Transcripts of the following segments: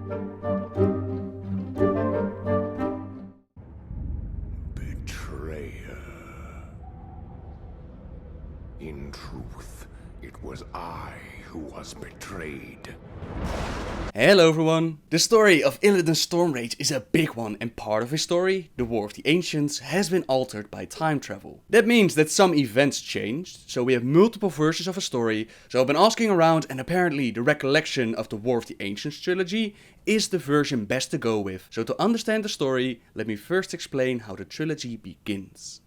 Betrayer. In truth, it was I who was betrayed. Hello everyone! The story of Illidan Stormrage is a big one, and part of his story, the War of the Ancients, has been altered by time travel. That means that some events changed, so we have multiple versions of a story, so I've been asking around, and apparently the recollection of the War of the Ancients trilogy is the version best to go with. So to understand the story, let me first explain how the trilogy begins.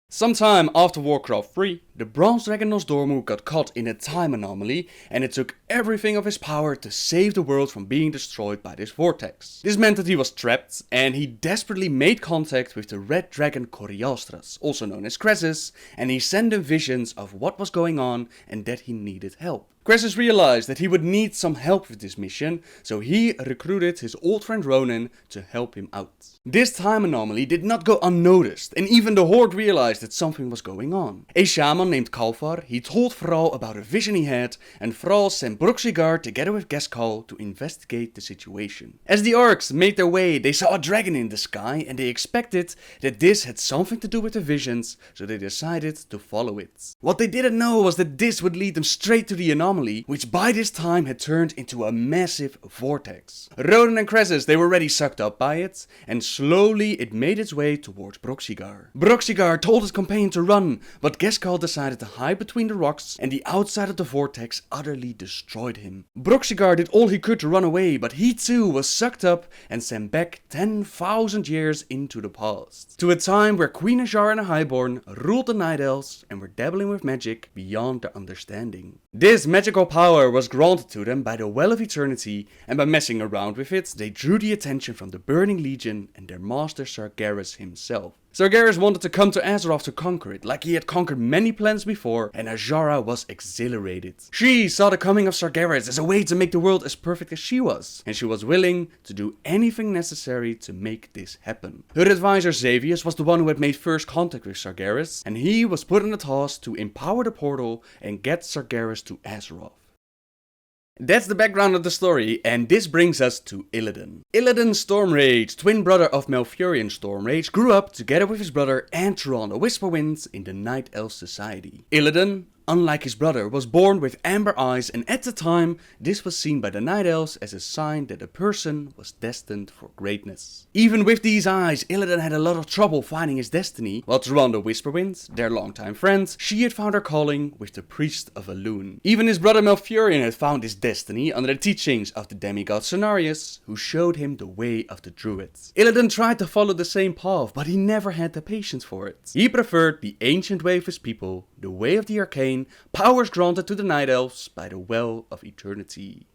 Sometime after Warcraft 3, the bronze dragon Nosdormu got caught in a time anomaly, and it took everything of his power to save the world from being destroyed by this vortex. This meant that he was trapped, and he desperately made contact with the red dragon Korialstrasz, also known as Kresis, and he sent him visions of what was going on and that he needed help. Kresis realized that he would need some help with this mission, so he recruited his old friend Ronan to help him out. This time anomaly did not go unnoticed, and even the Horde realized that something was going on. A shaman named Kalfar, he told Thrall about a vision he had, and Thrall sent Broxigar together with Geskal to investigate the situation. As the orcs made their way, they saw a dragon in the sky, and they expected that this had something to do with the visions, so they decided to follow it. What they didn't know was that this would lead them straight to the anomaly, which by this time had turned into a massive vortex. Ronan and Kresis, they were already sucked up by it, and slowly it made its way towards Broxigar. Broxigar told his companion to run, but Geskal decided to hide between the rocks, and the outside of the vortex utterly destroyed him. Broxigar did all he could to run away, but he too was sucked up and sent back 10,000 years into the past, to a time where Queen Azshara and the Highborn ruled the Night Elves and were dabbling with magic beyond their understanding. This magical power was granted to them by the Well of Eternity, and by messing around with it, they drew the attention from the Burning Legion and their master Sargeras himself. Sargeras wanted to come to Azeroth to conquer it, like he had conquered many planets before, and Azshara was exhilarated. She saw the coming of Sargeras as a way to make the world as perfect as she was, and she was willing to do anything necessary to make this happen. Her advisor Xavius was the one who had made first contact with Sargeras, and he was put on the task to empower the portal and get Sargeras to Azeroth. That's the background of the story, and this brings us to Illidan. Illidan Stormrage, twin brother of Malfurion Stormrage, grew up together with his brother and Tyrande Whisperwind in the Night Elf Society. Illidan, unlike his brother, was born with amber eyes, and at the time, this was seen by the Night Elves as a sign that a person was destined for greatness. Even with these eyes, Illidan had a lot of trouble finding his destiny, while Tyrande Whisperwind, their longtime friend, she had found her calling with the Priest of Elune. Even his brother Malfurion had found his destiny under the teachings of the demigod Cenarius, who showed him the way of the Druids. Illidan tried to follow the same path, but he never had the patience for it. He preferred the ancient way of his people, the way of the arcane, powers granted to the Night Elves by the Well of Eternity.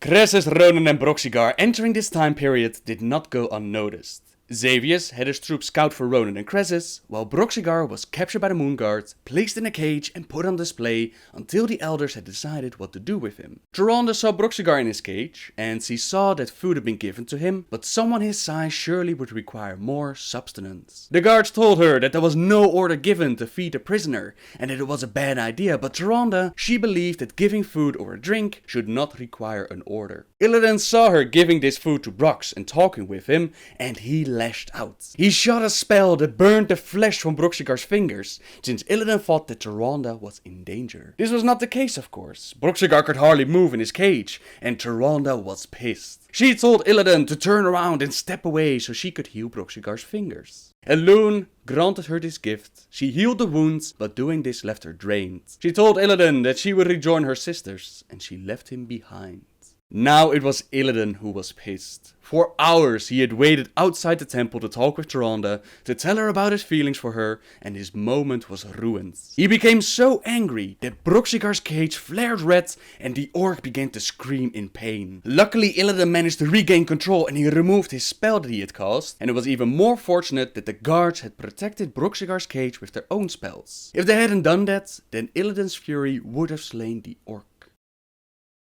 Kresis, Ronan and Broxigar entering this time period did not go unnoticed. Xavius had his troops scout for Ronan and Kresis, while Broxigar was captured by the Moonguard, placed in a cage and put on display until the elders had decided what to do with him. Tyrande saw Broxigar in his cage, and she saw that food had been given to him, but someone his size surely would require more substance. The guards told her that there was no order given to feed the prisoner, and that it was a bad idea, but Tyrande, she believed that giving food or a drink should not require an order. Illidan saw her giving this food to Brox and talking with him, and he lashed out. He shot a spell that burned the flesh from Broxigar's fingers, since Illidan thought that Tyrande was in danger. This was not the case, of course. Broxigar could hardly move in his cage, and Tyrande was pissed. She told Illidan to turn around and step away so she could heal Broxigar's fingers. Elune granted her this gift. She healed the wounds, but doing this left her drained. She told Illidan that she would rejoin her sisters, and she left him behind. Now it was Illidan who was pissed. For hours he had waited outside the temple to talk with Tyrande, to tell her about his feelings for her, and his moment was ruined. He became so angry that Broxigar's cage flared red and the orc began to scream in pain. Luckily Illidan managed to regain control and he removed his spell that he had cast, and it was even more fortunate that the guards had protected Broxigar's cage with their own spells. If they hadn't done that, then Illidan's fury would have slain the orc.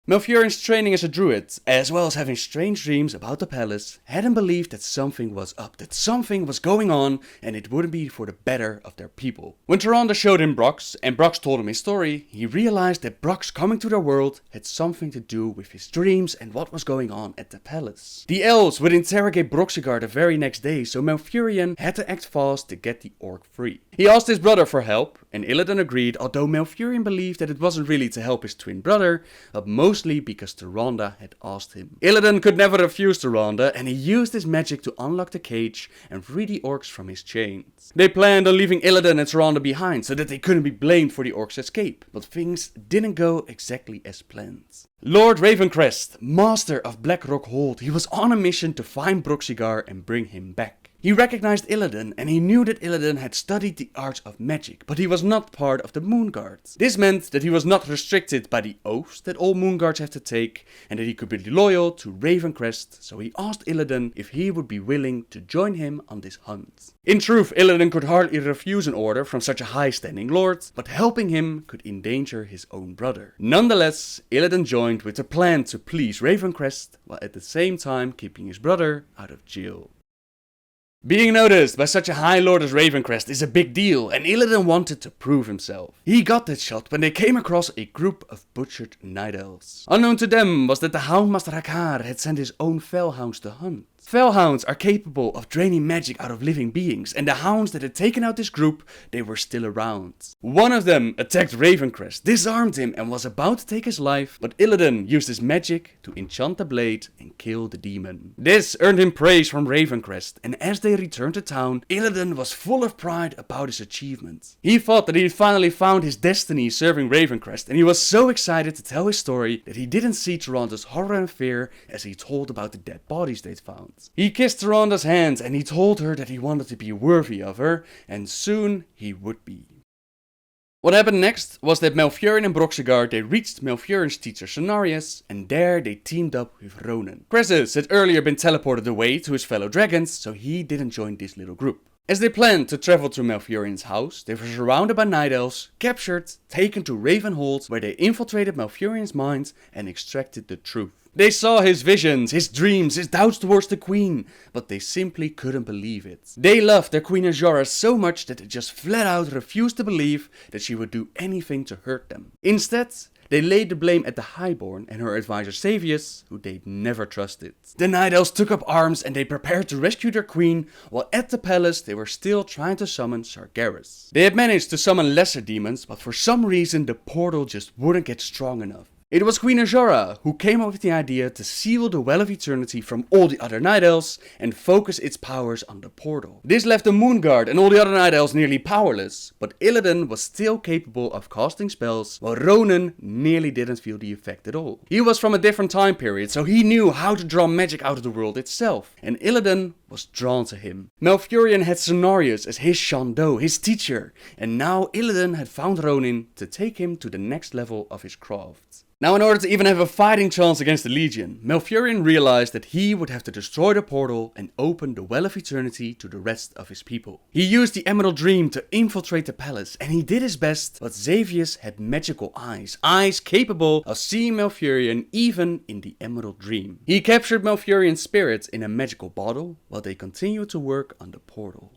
Malfurion's training as a druid, as well as having strange dreams about the palace, had him believe that something was up, that something was going on, and it wouldn't be for the better of their people. When Tyrande showed him Brox, and Brox told him his story, he realized that Brox coming to their world had something to do with his dreams and what was going on at the palace. The elves would interrogate Broxigar the very next day, so Malfurion had to act fast to get the orc free. He asked his brother for help, and Illidan agreed, although Malfurion believed that it wasn't really to help his twin brother, but mostly because Tyrande had asked him. Illidan could never refuse Tyrande, and he used his magic to unlock the cage and free the orcs from his chains. They planned on leaving Illidan and Tyrande behind so that they couldn't be blamed for the orcs' escape, but things didn't go exactly as planned. Lord Ravencrest, master of Blackrock Hold, he was on a mission to find Broxigar and bring him back. He recognized Illidan, and he knew that Illidan had studied the arts of magic, but he was not part of the Moonguard. This meant that he was not restricted by the oaths that all Moonguards have to take, and that he could be loyal to Ravencrest, so he asked Illidan if he would be willing to join him on this hunt. In truth, Illidan could hardly refuse an order from such a high-standing lord, but helping him could endanger his own brother. Nonetheless, Illidan joined with the plan to please Ravencrest, while at the same time keeping his brother out of jail. Being noticed by such a high lord as Ravencrest is a big deal, and Illidan wanted to prove himself. He got that shot when they came across a group of butchered night elves. Unknown to them was that the Houndmaster Hakar had sent his own fellhounds to hunt. Fellhounds are capable of draining magic out of living beings, and the hounds that had taken out this group, they were still around. One of them attacked Ravencrest, disarmed him, and was about to take his life, but Illidan used his magic to enchant the blade and kill the demon. This earned him praise from Ravencrest, and as they returned to town, Illidan was full of pride about his achievement. He thought that he had finally found his destiny serving Ravencrest, and he was so excited to tell his story that he didn't see Tyrande's horror and fear as he told about the dead bodies they'd found. He kissed Tyrande's hands and he told her that he wanted to be worthy of her, and soon he would be. What happened next was that Malfurion and Broxigar, they reached Malfurion's teacher Cenarius, and there they teamed up with Ronan. Croesus had earlier been teleported away to his fellow dragons, so he didn't join this little group. As they planned to travel to Malfurion's house, they were surrounded by night elves, captured, taken to Ravenhold, where they infiltrated Malfurion's mind and extracted the truth. They saw his visions, his dreams, his doubts towards the queen, but they simply couldn't believe it. They loved their queen Azora so much that they just flat out refused to believe that she would do anything to hurt them. Instead, they laid the blame at the Highborn and her advisor Savius, who they'd never trusted. The Night Elves took up arms and they prepared to rescue their queen, while at the palace they were still trying to summon Sargeras. They had managed to summon lesser demons, but for some reason the portal just wouldn't get strong enough. It was Queen Azora who came up with the idea to seal the Well of Eternity from all the other Night Elves and focus its powers on the portal. This left the Moonguard and all the other Night Elves nearly powerless, but Illidan was still capable of casting spells, while Ronan nearly didn't feel the effect at all. He was from a different time period, so he knew how to draw magic out of the world itself, and Illidan was drawn to him. Malfurion had Cenarius as his Shan'do, his teacher, and now Illidan had found Ronan to take him to the next level of his craft. Now, in order to even have a fighting chance against the Legion, Malfurion realized that he would have to destroy the portal and open the Well of Eternity to the rest of his people. He used the Emerald Dream to infiltrate the palace, and he did his best, but Xavius had magical eyes capable of seeing Malfurion even in the Emerald Dream. He captured Malfurion's spirit in a magical bottle, while they continued to work on the portal.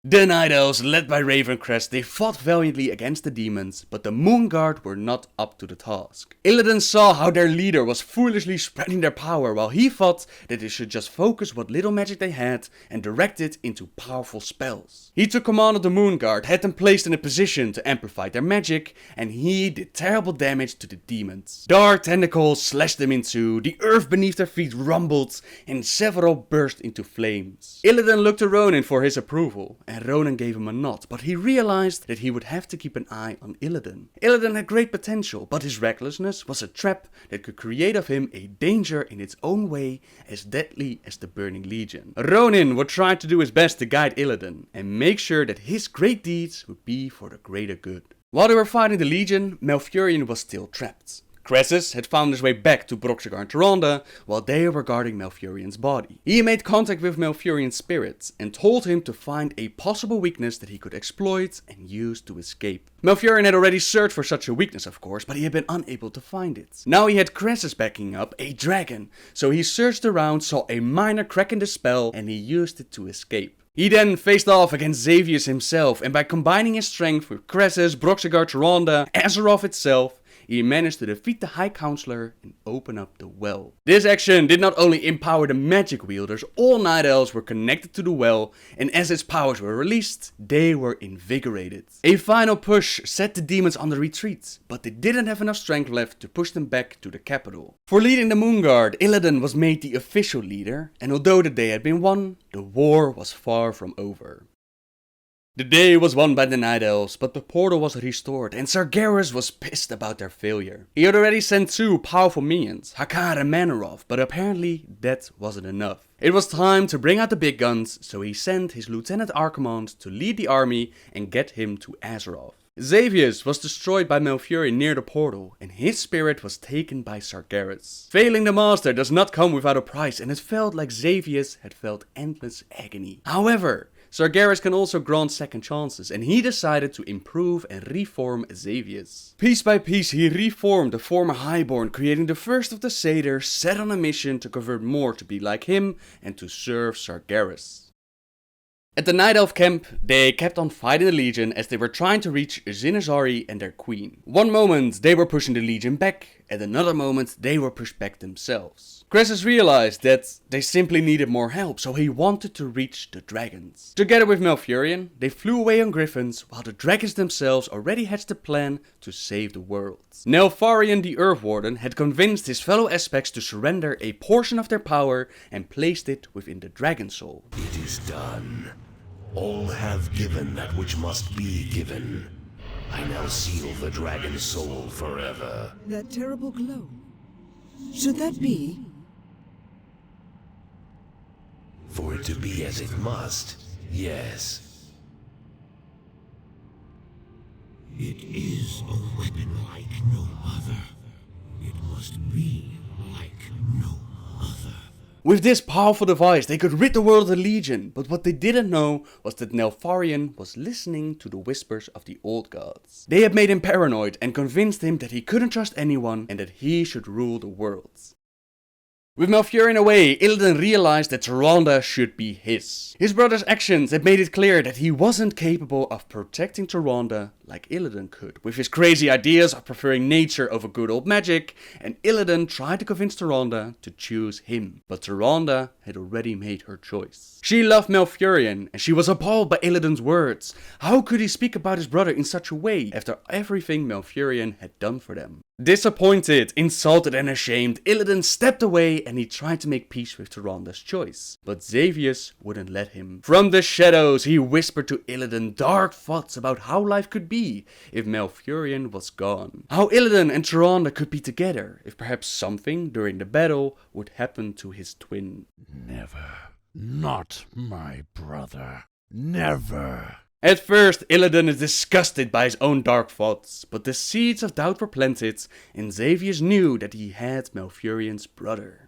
The Night Elves, led by Ravencrest, they fought valiantly against the demons, but the Moonguard were not up to the task. Illidan saw how their leader was foolishly spreading their power, while he thought that they should just focus what little magic they had and direct it into powerful spells. He took command of the Moonguard, had them placed in a position to amplify their magic, and he did terrible damage to the demons. Dark tentacles slashed them in two, the earth beneath their feet rumbled, and several burst into flames. Illidan looked to Ronan for his approval, and Ronan gave him a nod, but he realized that he would have to keep an eye on Illidan. Illidan had great potential, but his recklessness was a trap that could create of him a danger in its own way as deadly as the Burning Legion. Ronan would try to do his best to guide Illidan and make sure that his great deeds would be for the greater good. While they were fighting the Legion, Malfurion was still trapped. Crassus had found his way back to Broxigar and Tyrande while they were guarding Malfurion's body. He made contact with Malfurion's spirit and told him to find a possible weakness that he could exploit and use to escape. Malfurion had already searched for such a weakness, of course, but he had been unable to find it. Now he had Crassus backing up, a dragon, so he searched around, saw a minor crack in the spell, and he used it to escape. He then faced off against Xavius himself, and by combining his strength with Crassus, Broxigar, Tyrande, Azzinoth itself, he managed to defeat the High Counselor and open up the well. This action did not only empower the magic wielders, all Night Elves were connected to the well, and as its powers were released, they were invigorated. A final push set the demons on the retreat, but they didn't have enough strength left to push them back to the capital. For leading the Moonguard, Illidan was made the official leader, and although the day had been won, the war was far from over. The day was won by the Night Elves, but the portal was restored, and Sargeras was pissed about their failure. He had already sent 2 powerful minions, Hakkar and Mannoroth, but apparently that wasn't enough. It was time to bring out the big guns, so he sent his Lieutenant Archimonde to lead the army and get him to Azzinoth. Xavius was destroyed by Malfurion near the portal, and his spirit was taken by Sargeras. Failing the master does not come without a price, and it felt like Xavius had felt endless agony. However, Sargeras can also grant second chances, and he decided to improve and reform Xavius. Piece by piece he reformed the former Highborn, creating the first of the Satyrs, set on a mission to convert more to be like him and to serve Sargeras. At the Night Elf camp, they kept on fighting the Legion as they were trying to reach Zinazari and their queen. One moment they were pushing the Legion back, at another moment they were pushed back themselves. Crassus realized that they simply needed more help, so he wanted to reach the dragons. Together with Malfurion, they flew away on griffins, while the dragons themselves already hatched a plan to save the world. Neltharion the Earth Warden had convinced his fellow aspects to surrender a portion of their power and placed it within the Dragon Soul. It is done. All have given that which must be given. I now seal the Dragon Soul forever. That terrible glow. Should that be? For it to be as it must, yes. It is a weapon like no other. It must be like no other. With this powerful device, they could rid the world of the Legion, but what they didn't know was that Neltharion was listening to the whispers of the old gods. They had made him paranoid and convinced him that he couldn't trust anyone and that he should rule the world. With Malfurion away, Illidan realized that Tyrande should be his. His brother's actions had made it clear that he wasn't capable of protecting Tyrande like Illidan could, with his crazy ideas of preferring nature over good old magic, and Illidan tried to convince Tyrande to choose him. But Tyrande had already made her choice. She loved Malfurion, and she was appalled by Illidan's words. How could he speak about his brother in such a way, after everything Malfurion had done for them? Disappointed, insulted and ashamed, Illidan stepped away and he tried to make peace with Tyrande's choice. But Xavius wouldn't let him. From the shadows he whispered to Illidan dark thoughts about how life could be if Malfurion was gone. How Illidan and Tyrande could be together if perhaps something during the battle would happen to his twin. Never. Not my brother. Never. At first, Illidan is disgusted by his own dark thoughts, but the seeds of doubt were planted, and Xavius knew that he had Malfurion's brother.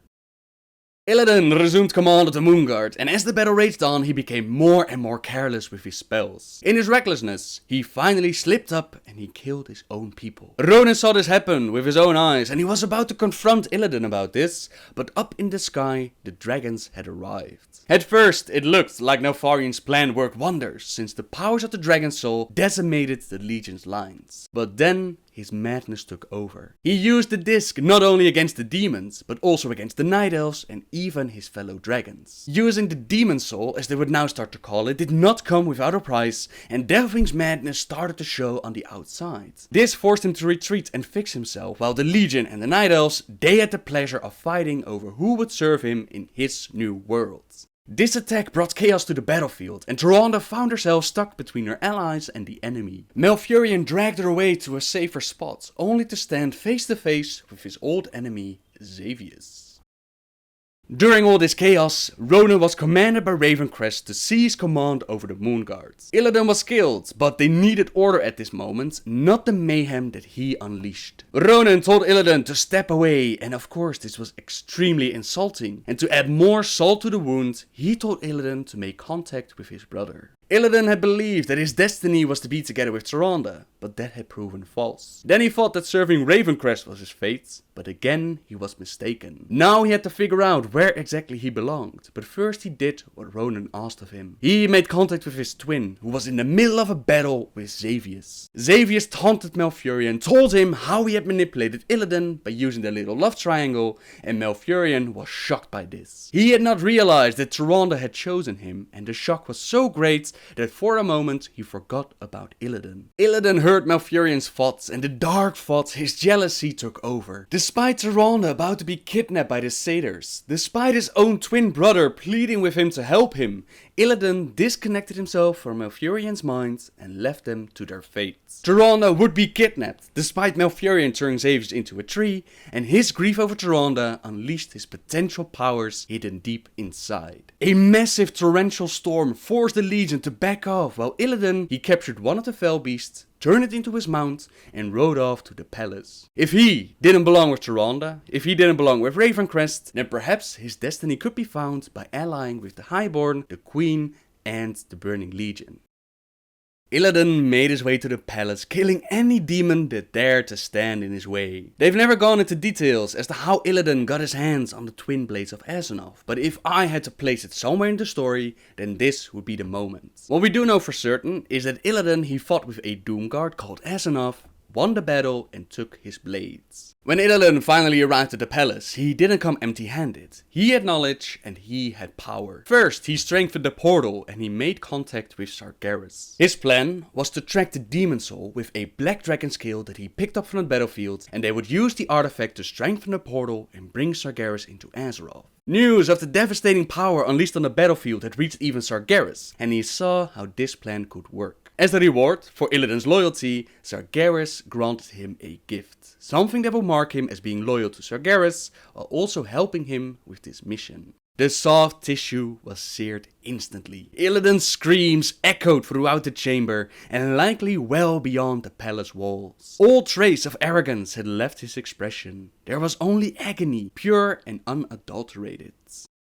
Illidan resumed command of the Moonguard, and as the battle raged on, he became more and more careless with his spells. In his recklessness, he finally slipped up and he killed his own people. Ronan saw this happen with his own eyes, and he was about to confront Illidan about this, but up in the sky, the dragons had arrived. At first, it looked like Neltharion's plan worked wonders, since the powers of the Dragon Soul decimated the Legion's lines. But then, his madness took over. He used the disc not only against the demons, but also against the Night Elves and even his fellow dragons. Using the Demon Soul, as they would now start to call it, did not come without a price, and Deathwing's madness started to show on the outside. This forced him to retreat and fix himself, while the Legion and the Night Elves, they had the pleasure of fighting over who would serve him in his new world. This attack brought chaos to the battlefield, and Tyrande found herself stuck between her allies and the enemy. Malfurion dragged her away to a safer spot, only to stand face to face with his old enemy, Xavius. During all this chaos, Ronan was commanded by Ravencrest to seize command over the Moon Guards. Illidan was killed, but they needed order at this moment, not the mayhem that he unleashed. Ronan told Illidan to step away, and of course this was extremely insulting. And to add more salt to the wound, he told Illidan to make contact with his brother. Illidan had believed that his destiny was to be together with Tyrande, but that had proven false. Then he thought that serving Ravencrest was his fate, but again he was mistaken. Now he had to figure out where exactly he belonged, but first he did what Ronan asked of him. He made contact with his twin, who was in the middle of a battle with Xavius. Xavius taunted Malfurion, told him how he had manipulated Illidan by using the little love triangle, and Malfurion was shocked by this. He had not realized that Tyrande had chosen him, and the shock was so great that for a moment he forgot about Illidan. Illidan heard Malfurion's thoughts, and the dark thoughts, his jealousy took over. Despite Tyrande about to be kidnapped by the satyrs, despite his own twin brother pleading with him to help him, Illidan disconnected himself from Malfurion's mind and left them to their fates. Tyrande would be kidnapped, despite Malfurion turning Xavius into a tree, and his grief over Tyrande unleashed his potential powers hidden deep inside. A massive torrential storm forced the Legion to back off, while Illidan, he captured one of the fell beasts, turned it into his mount, and rode off to the palace. If he didn't belong with Tyrande, if he didn't belong with Ravencrest, then perhaps his destiny could be found by allying with the Highborn, the Queen, and the Burning Legion. Illidan made his way to the palace, killing any demon that dared to stand in his way. They've never gone into details as to how Illidan got his hands on the twin blades of Azzinoth, but if I had to place it somewhere in the story, then this would be the moment. What we do know for certain is that Illidan, he fought with a Doomguard called Azzinoth, won the battle and took his blades. When Illidan finally arrived at the palace, he didn't come empty-handed. He had knowledge and he had power. First, he strengthened the portal and he made contact with Sargeras. His plan was to track the demon soul with a black dragon scale that he picked up from the battlefield, and they would use the artifact to strengthen the portal and bring Sargeras into Azeroth. News of the devastating power unleashed on the battlefield had reached even Sargeras, and he saw how this plan could work. As a reward for Illidan's loyalty, Sargeras granted him a gift, something that would mark him as being loyal to Sargeras, while also helping him with this mission. The soft tissue was seared instantly. Illidan's screams echoed throughout the chamber, and likely well beyond the palace walls. All trace of arrogance had left his expression. There was only agony, pure and unadulterated.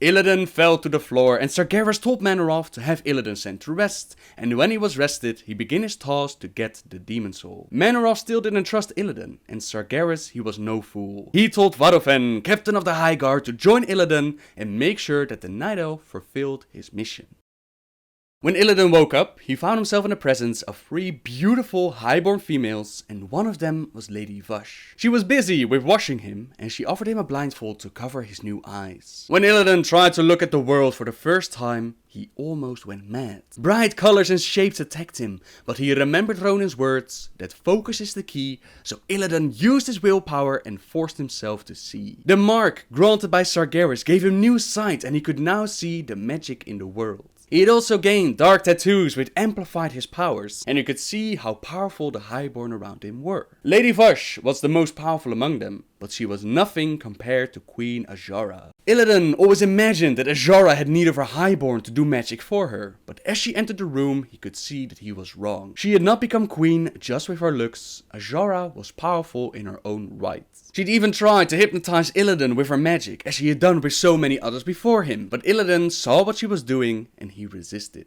Illidan fell to the floor, and Sargeras told Mannoroth to have Illidan sent to rest, and when he was rested, he began his task to get the demon soul. Mannoroth still didn't trust Illidan, and Sargeras, he was no fool. He told Vadofan, captain of the High Guard, to join Illidan and make sure that the Night Elf fulfilled his mission. When Illidan woke up, he found himself in the presence of 3 beautiful highborn females, and one of them was Lady Vush. She was busy with washing him, and she offered him a blindfold to cover his new eyes. When Illidan tried to look at the world for the first time, he almost went mad. Bright colors and shapes attacked him, but he remembered Ronan's words that focus is the key, so Illidan used his willpower and forced himself to see. The mark granted by Sargeras gave him new sight, and he could now see the magic in the world. He had also gained dark tattoos which amplified his powers, and he could see how powerful the Highborn around him were. Lady Vush was the most powerful among them, but she was nothing compared to Queen Azshara. Illidan always imagined that Azshara had need of her Highborn to do magic for her, but as she entered the room, he could see that he was wrong. She had not become queen just with her looks. Azshara was powerful in her own right. She'd even tried to hypnotize Illidan with her magic, as she had done with so many others before him, but Illidan saw what she was doing and he resisted.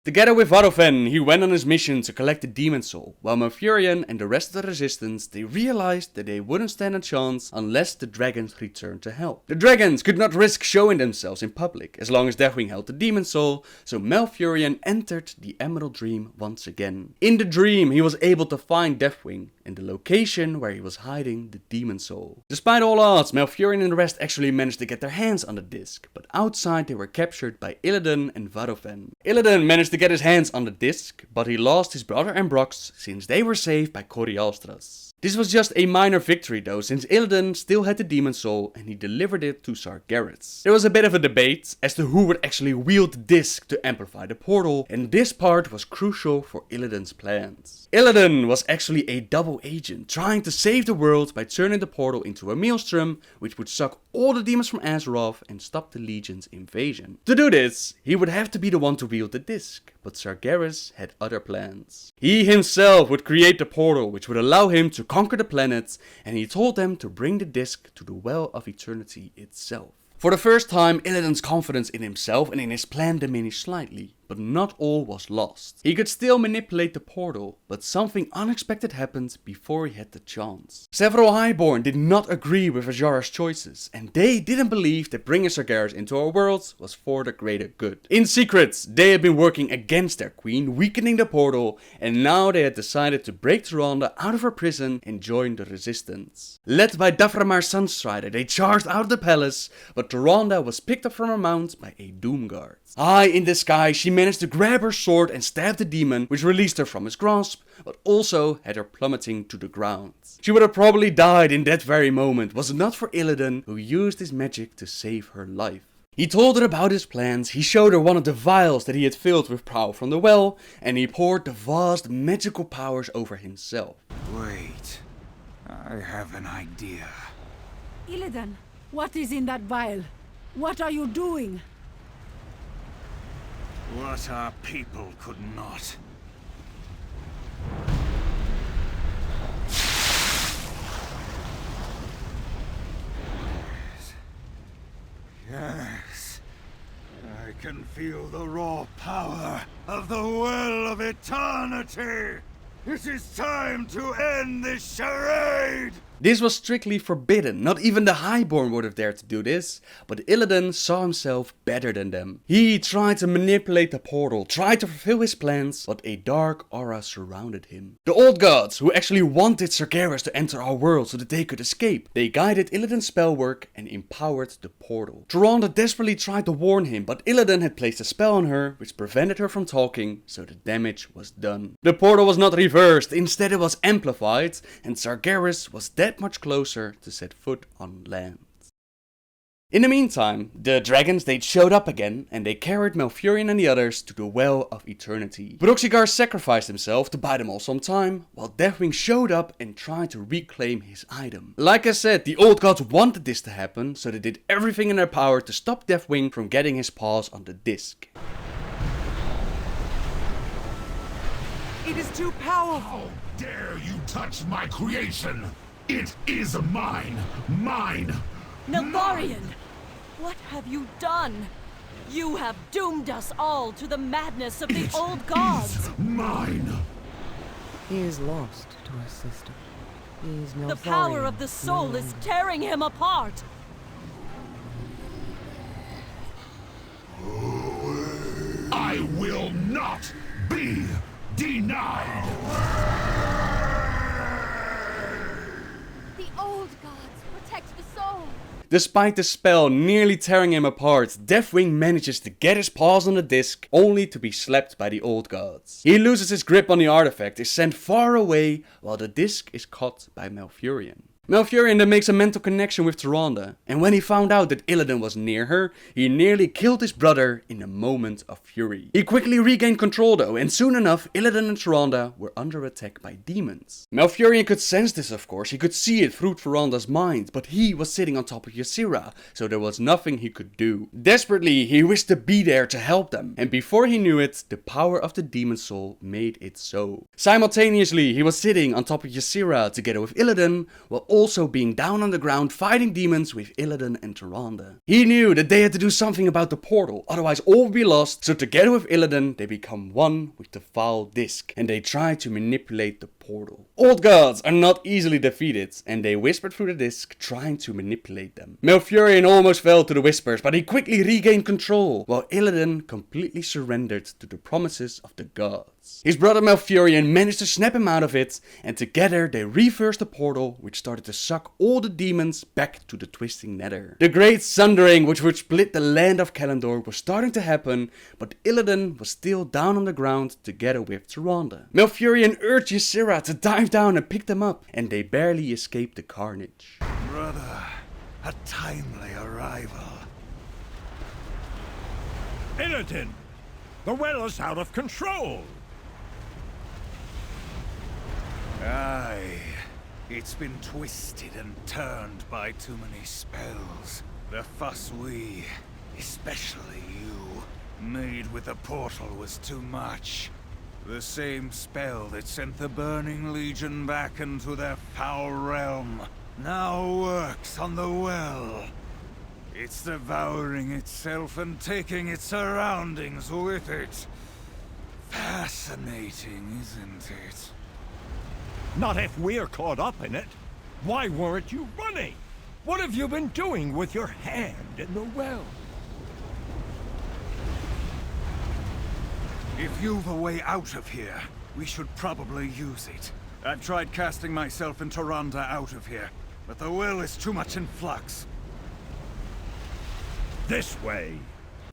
Together with Vadofan, he went on his mission to collect the demon soul, while Malfurion and the rest of the resistance, they realized that they wouldn't stand a chance unless the dragons returned to help. The dragons could not risk showing themselves in public as long as Deathwing held the demon soul, so Malfurion entered the Emerald Dream once again. In the dream, he was able to find Deathwing and the location where he was hiding the demon soul. Despite all odds, Malfurion and the rest actually managed to get their hands on the disc, but outside they were captured by Illidan and Vadofan. Illidan managed to get his hands on the disc, but he lost his brother and Brox since they were saved by Korialstrasz. This was just a minor victory though, since Illidan still had the demon soul and he delivered it to Sargeras. There was a bit of a debate as to who would actually wield the disc to amplify the portal, and this part was crucial for Illidan's plans. Illidan was actually a double agent, trying to save the world by turning the portal into a maelstrom, which would suck all the demons from Azzinoth and stop the Legion's invasion. To do this, he would have to be the one to wield the disc, but Sargeras had other plans. He himself would create the portal, which would allow him to conquer the planets, and he told them to bring the disc to the Well of Eternity itself. For the first time, Illidan's confidence in himself and in his plan diminished slightly, but not all was lost. He could still manipulate the portal, but something unexpected happened before he had the chance. Several Highborn did not agree with Azshara's choices, and they didn't believe that bringing Sargeras into our world was for the greater good. In secret, they had been working against their queen, weakening the portal, and now they had decided to break Tyrande out of her prison and join the resistance. Led by Kael'thas Sunstrider, they charged out of the palace, but Tyrande was picked up from her mount by a Doomguard. High in the sky, she managed to grab her sword and stab the demon, which released her from his grasp, but also had her plummeting to the ground. She would have probably died in that very moment, was it not for Illidan, who used his magic to save her life. He told her about his plans, he showed her one of the vials that he had filled with power from the well, and he poured the vast magical powers over himself. Wait, I have an idea. Illidan, what is in that vial? What are you doing? What our people could not. Yes. I can feel the raw power of the Well of Eternity. It is time to end this charade! This was strictly forbidden, not even the Highborn would have dared to do this, but Illidan saw himself better than them. He tried to manipulate the portal, tried to fulfill his plans, but a dark aura surrounded him. The old gods, who actually wanted Sargeras to enter our world so that they could escape, they guided Illidan's spell work and empowered the portal. Tyrande desperately tried to warn him, but Illidan had placed a spell on her, which prevented her from talking, so the damage was done. The portal was not reversed, instead it was amplified, and Sargeras was dead much closer to set foot on land. In the meantime, the dragons they showed up again and they carried Malfurion and the others to the Well of Eternity. Broxigar sacrificed himself to buy them all some time, while Deathwing showed up and tried to reclaim his item. Like I said, the old gods wanted this to happen, so they did everything in their power to stop Deathwing from getting his paws on the disc. It is too powerful! How dare you touch my creation? It is mine! Mine! Niltharion! What have you done? You have doomed us all to the madness of the old gods! Is mine! He is lost to our system. He is no The power of the soul is tearing him apart! I will not be denied! The old gods protect the soul. Despite the spell nearly tearing him apart, Deathwing manages to get his paws on the disc, only to be slapped by the old gods. He loses his grip on the artifact, is sent far away, while the disc is caught by Malfurion. Malfurion then makes a mental connection with Tyrande, and when he found out that Illidan was near her, he nearly killed his brother in a moment of fury. He quickly regained control though, and soon enough Illidan and Tyrande were under attack by demons. Malfurion could sense this of course, he could see it through Tyrande's mind, but he was sitting on top of Ysera, so there was nothing he could do. Desperately, he wished to be there to help them, and before he knew it, the power of the demon soul made it so. Simultaneously, he was sitting on top of Ysera together with Illidan, while also being down on the ground fighting demons with Illidan and Tyrande. He knew that they had to do something about the portal, otherwise all would be lost, so together with Illidan they become one with the foul disc, and they try to manipulate the portal. Old gods are not easily defeated, and they whispered through the disc, trying to manipulate them. Malfurion almost fell to the whispers, but he quickly regained control, while Illidan completely surrendered to the promises of the gods. His brother Malfurion managed to snap him out of it, and together they reversed the portal, which started to suck all the demons back to the twisting nether. The great sundering which would split the land of Kael'thas was starting to happen, but Illidan was still down on the ground together with Tyrande. Malfurion urged Ysera Azora to dive down and pick them up, and they barely escaped the carnage. Brother, a timely arrival. Illidan! The well is out of control! Aye, it's been twisted and turned by too many spells. The fuss we, especially you, made with the portal was too much. The same spell that sent the Burning Legion back into their foul realm now works on the well. It's devouring itself and taking its surroundings with it. Fascinating, isn't it? Not if we're caught up in it. Why weren't you running? What have you been doing with your hand in the well? If you've a way out of here, we should probably use it. I've tried casting myself and Tyrande out of here, but the well is too much in flux. This way.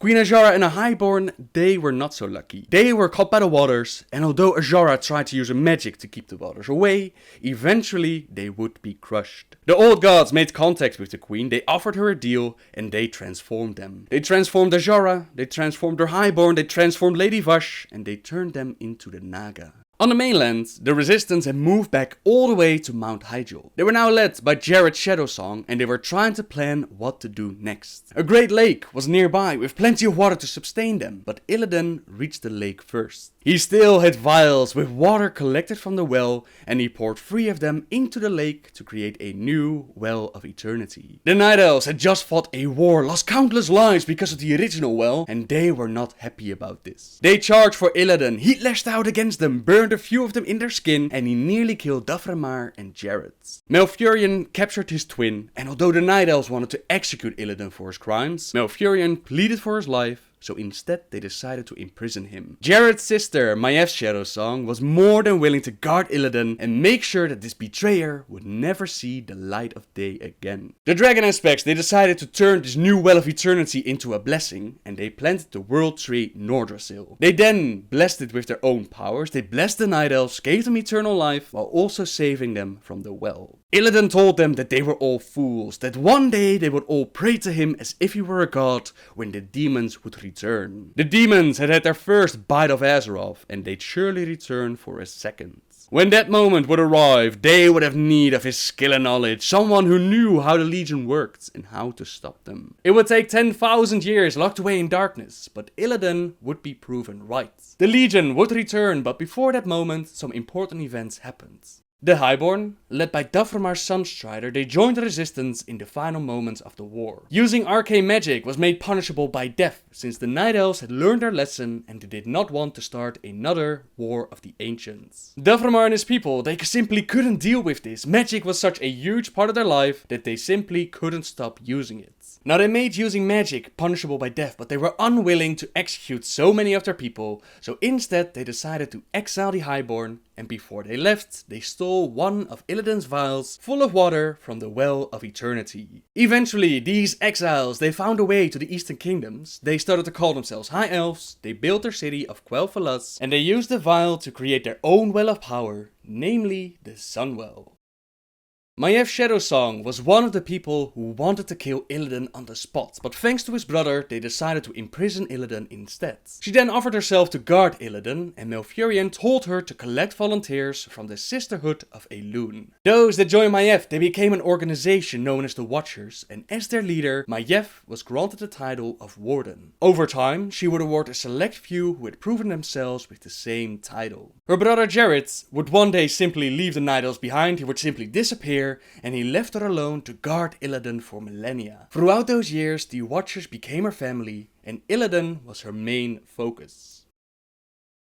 Queen Azora and a Highborn, they were not so lucky. They were caught by the waters, and although Azora tried to use her magic to keep the waters away, eventually they would be crushed. The old gods made contact with the queen, they offered her a deal, and they transformed them. They transformed Azora, they transformed her Highborn, they transformed Lady Vash, and they turned them into the Naga. On the mainland, the resistance had moved back all the way to Mount Hyjal. They were now led by Jared Shadowsong, and they were trying to plan what to do next. A great lake was nearby with plenty of water to sustain them, but Illidan reached the lake first. He still had vials with water collected from the well, and he poured 3 of them into the lake to create a new Well of Eternity. The Night Elves had just fought a war, lost countless lives because of the original well, and they were not happy about this. They charged for Illidan, he lashed out against them, burned a few of them in their skin, and he nearly killed Daframar and Jared. Malfurion captured his twin, and although the Night Elves wanted to execute Illidan for his crimes, Malfurion pleaded for his life, so instead they decided to imprison him. Jared's sister, Maiev Shadowsong, was more than willing to guard Illidan and make sure that this betrayer would never see the light of day again. The dragon aspects, they decided to turn this new Well of Eternity into a blessing, and they planted the world tree Nordrassil. They then blessed it with their own powers, they blessed the Night Elves, gave them eternal life, while also saving them from the well. Illidan told them that they were all fools, that one day they would all pray to him as if he were a god when the demons would return. The demons had their first bite of Azeroth, and they'd surely return for a second. When that moment would arrive, they would have need of his skill and knowledge, someone who knew how the Legion worked and how to stop them. It would take 10,000 years locked away in darkness, but Illidan would be proven right. The Legion would return, but before that moment, some important events happened. The Highborn, led by Daframar's Sunstrider, they joined the resistance in the final moments of the war. Using arcane magic was made punishable by death, since the Night Elves had learned their lesson and they did not want to start another War of the Ancients. Daframar and his people, they simply couldn't deal with this. Magic was such a huge part of their life that they simply couldn't stop using it. Now they made using magic punishable by death, but they were unwilling to execute so many of their people, so instead they decided to exile the Highborn, and before they left, they stole one of Illidan's vials full of water from the Well of Eternity. Eventually, these exiles, they found a way to the Eastern Kingdoms, they started to call themselves High Elves, they built their city of Quel'Thalas, and they used the vial to create their own Well of Power, namely the Sunwell. Maiev Shadowsong was one of the people who wanted to kill Illidan on the spot, but thanks to his brother, they decided to imprison Illidan instead. She then offered herself to guard Illidan, and Malfurion told her to collect volunteers from the Sisterhood of Elune. Those that joined Maiev, they became an organization known as the Watchers, and as their leader, Maiev was granted the title of Warden. Over time, she would award a select few who had proven themselves with the same title. Her brother Jared would one day simply leave the Night Elves behind, he would simply disappear, and he left her alone to guard Illidan for millennia. Throughout those years, the Watchers became her family, and Illidan was her main focus.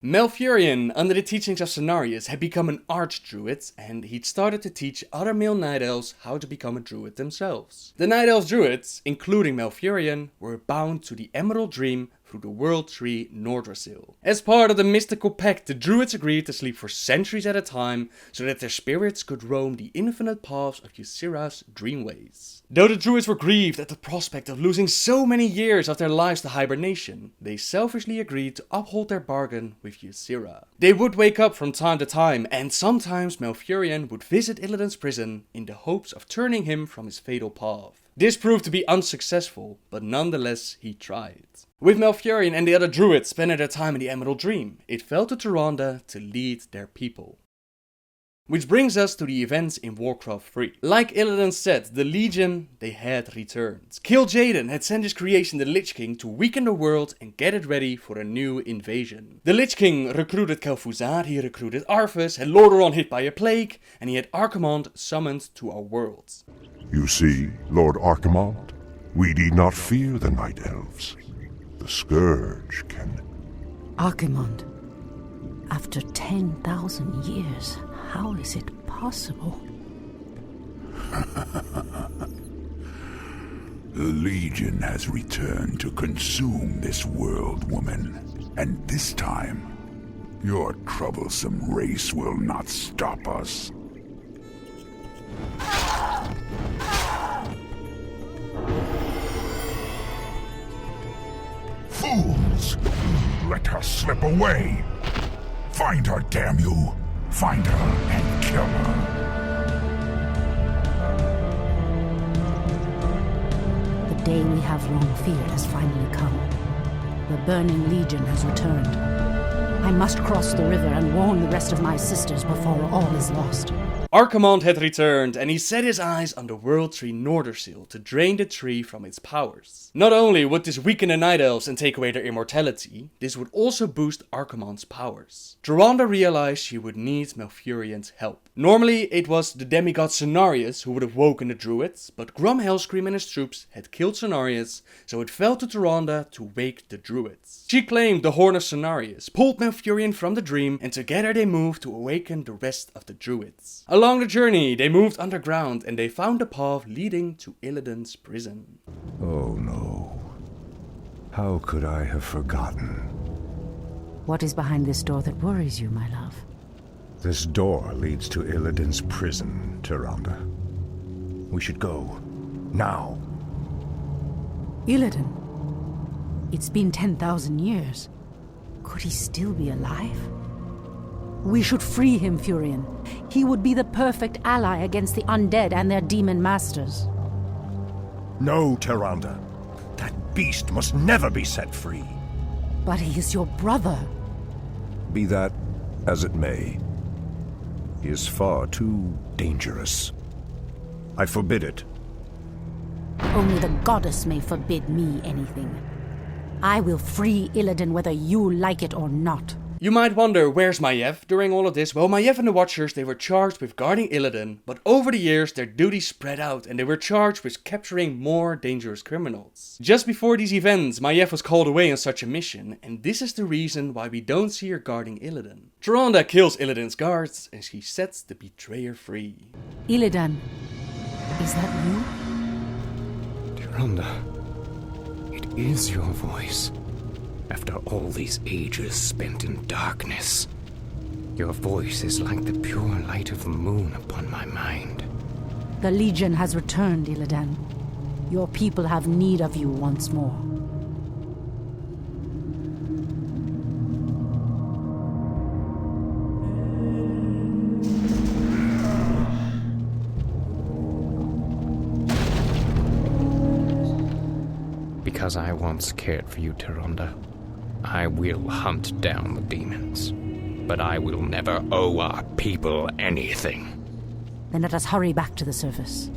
Malfurion, under the teachings of Cenarius, had become an archdruid, and he'd started to teach other male Night Elves how to become a druid themselves. The Night Elf druids, including Malfurion, were bound to the Emerald Dream through the world tree Nerzhul. As part of the mystical pact, the druids agreed to sleep for centuries at a time so that their spirits could roam the infinite paths of Ysera's dreamways. Though the druids were grieved at the prospect of losing so many years of their lives to hibernation, they selfishly agreed to uphold their bargain with Ysera. They would wake up from time to time, and sometimes Malfurion would visit Illidan's prison in the hopes of turning him from his fatal path. This proved to be unsuccessful, but nonetheless he tried. With Malfurion and the other druids spending their time in the Emerald Dream, it fell to Tyrande to lead their people. Which brings us to the events in Warcraft 3. Like Illidan said, the Legion, they had returned. Kil'jaeden had sent his creation the Lich King to weaken the world and get it ready for a new invasion. The Lich King recruited Kel'Thuzad, he recruited Arthas, had Lordaeron hit by a plague, and he had Archimonde summoned to our world. You see, Lord Archimonde, we need not fear the Night Elves. The Scourge can... Archimonde, after 10,000 years, how is it possible? The Legion has returned to consume this world, woman. And this time, your troublesome race will not stop us. Fools! Let her slip away! Find her, damn you! Find her and kill her! The day we have long feared has finally come. The Burning Legion has returned. I must cross the river and warn the rest of my sisters before all is lost. Archimonde had returned, and he set his eyes on the world tree Nerzhul to drain the tree from its powers. Not only would this weaken the Night Elves and take away their immortality, this would also boost Archimonde's powers. Tyrande realized she would need Malfurion's help. Normally it was the demigod Cenarius who would have woken the druids, but Grom Hellscream and his troops had killed Cenarius, so it fell to Tyrande to wake the druids. She claimed the Horn of Cenarius, pulled Malfurion from the dream, and together they moved to awaken the rest of the druids. Along the journey, they moved underground and they found the path leading to Illidan's prison. Oh no. How could I have forgotten? What is behind this door that worries you, my love? This door leads to Illidan's prison, Tyrande. We should go. Now. Illidan? It's been 10,000 years. Could he still be alive? We should free him, Furion. He would be the perfect ally against the undead and their demon masters. No, Tyrande. That beast must never be set free. But he is your brother. Be that as it may, he is far too dangerous. I forbid it. Only the goddess may forbid me anything. I will free Illidan whether you like it or not. You might wonder, where's Maiev during all of this? Well, Maiev and the Watchers, they were charged with guarding Illidan, but over the years their duties spread out and they were charged with capturing more dangerous criminals. Just before these events, Maiev was called away on such a mission, and this is the reason why we don't see her guarding Illidan. Tyrande kills Illidan's guards and she sets the betrayer free. Illidan, is that you? Tyrande, it is your voice. After all these ages spent in darkness, your voice is like the pure light of the moon upon my mind. The Legion has returned, Illidan. Your people have need of you once more. Because I once cared for you, Tyrande, I will hunt down the demons. But I will never owe our people anything. Then let us hurry back to the surface.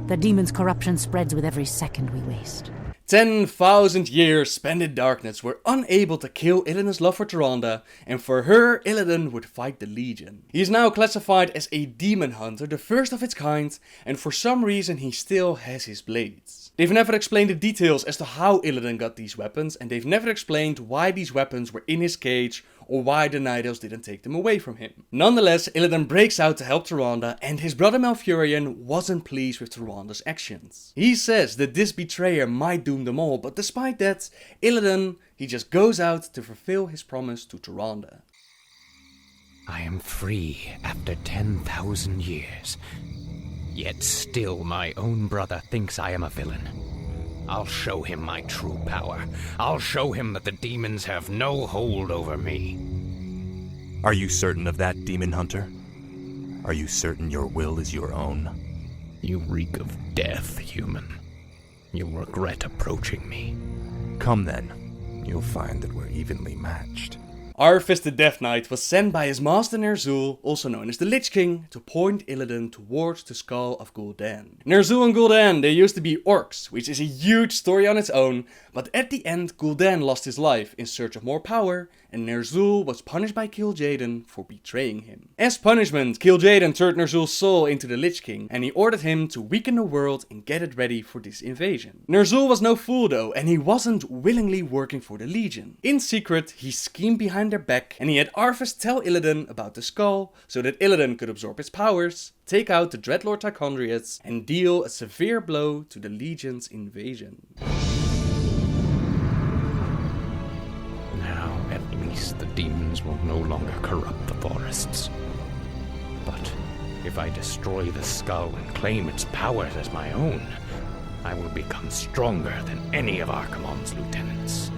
The demon's corruption spreads with every second we waste. 10,000 years spent in darkness were unable to kill Illidan's love for Tyrande, and for her, Illidan would fight the Legion. He is now classified as a demon hunter, the first of its kind, and for some reason he still has his blades. They've never explained the details as to how Illidan got these weapons, and they've never explained why these weapons were in his cage or why the Night Elves didn't take them away from him. Nonetheless, Illidan breaks out to help Tyrande, and his brother Malfurion wasn't pleased with Tyrande's actions. He says that this betrayer might doom them all, but despite that, Illidan, he just goes out to fulfill his promise to Tyrande. I am free after 10,000 years. Yet still my own brother thinks I am a villain. I'll show him my true power. I'll show him that the demons have no hold over me. Are you certain of that, Demon Hunter? Are you certain your will is your own? You reek of death, human. You'll regret approaching me. Come then. You'll find that we're evenly matched. Arfis the Death Knight was sent by his master Nerzhul, also known as the Lich King, to point Illidan towards the skull of Gul'dan. Nerzhul and Gul'dan, they used to be orcs, which is a huge story on its own, but at the end Gul'dan lost his life in search of more power, and Nerzhul was punished by Kil'jaeden for betraying him. As punishment, Kil'jaeden turned Nerzhul's soul into the Lich King, and he ordered him to weaken the world and get it ready for this invasion. Nerzhul was no fool though, and he wasn't willingly working for the Legion. In secret, he schemed behind their back, and he had Arfis tell Illidan about the skull, so that Illidan could absorb its powers, take out the Dreadlord Tychondriads, and deal a severe blow to the Legion's invasion. Now, at least the demons will no longer corrupt the forests. But if I destroy the skull and claim its powers as my own, I will become stronger than any of Archimonde's lieutenants.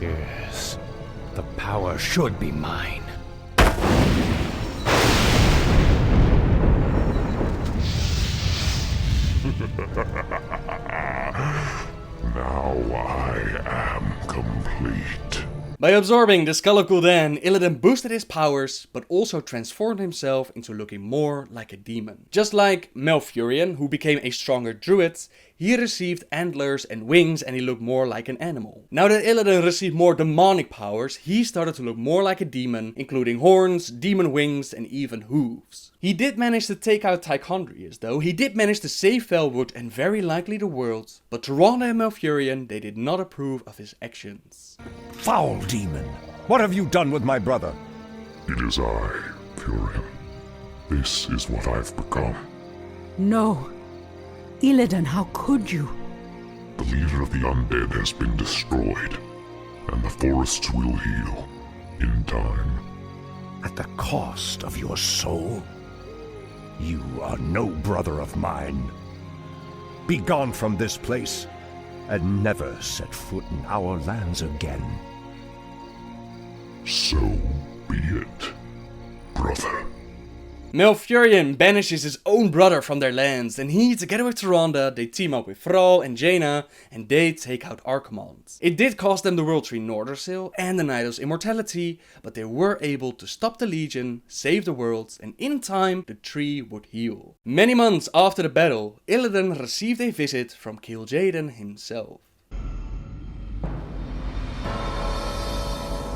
Yes, the power should be mine. Now I am complete. By absorbing the skull of Gul'dan, Illidan boosted his powers, but also transformed himself into looking more like a demon. Just like Malfurion, who became a stronger druid, he received antlers and wings and he looked more like an animal. Now that Illidan received more demonic powers, he started to look more like a demon, including horns, demon wings and even hooves. He did manage to take out Tychondriads though, he did manage to save Felwood and very likely the world, but Tyrande and Malfurion, they did not approve of his actions. Foul demon! What have you done with my brother? It is I, Furion. This is what I've become. No. Illidan, how could you? The leader of the undead has been destroyed, and the forests will heal in time. At the cost of your soul? You are no brother of mine. Be gone from this place, and never set foot in our lands again. So be it, brother. Malfurion banishes his own brother from their lands, and he, together with Tyrande, they team up with Thrall and Jaina, and they take out Archimonde. It did cost them the World Tree Nordersil and the Night Elf's immortality, but they were able to stop the Legion, save the world, and in time the tree would heal. Many months after the battle, Illidan received a visit from Kil'jaeden himself.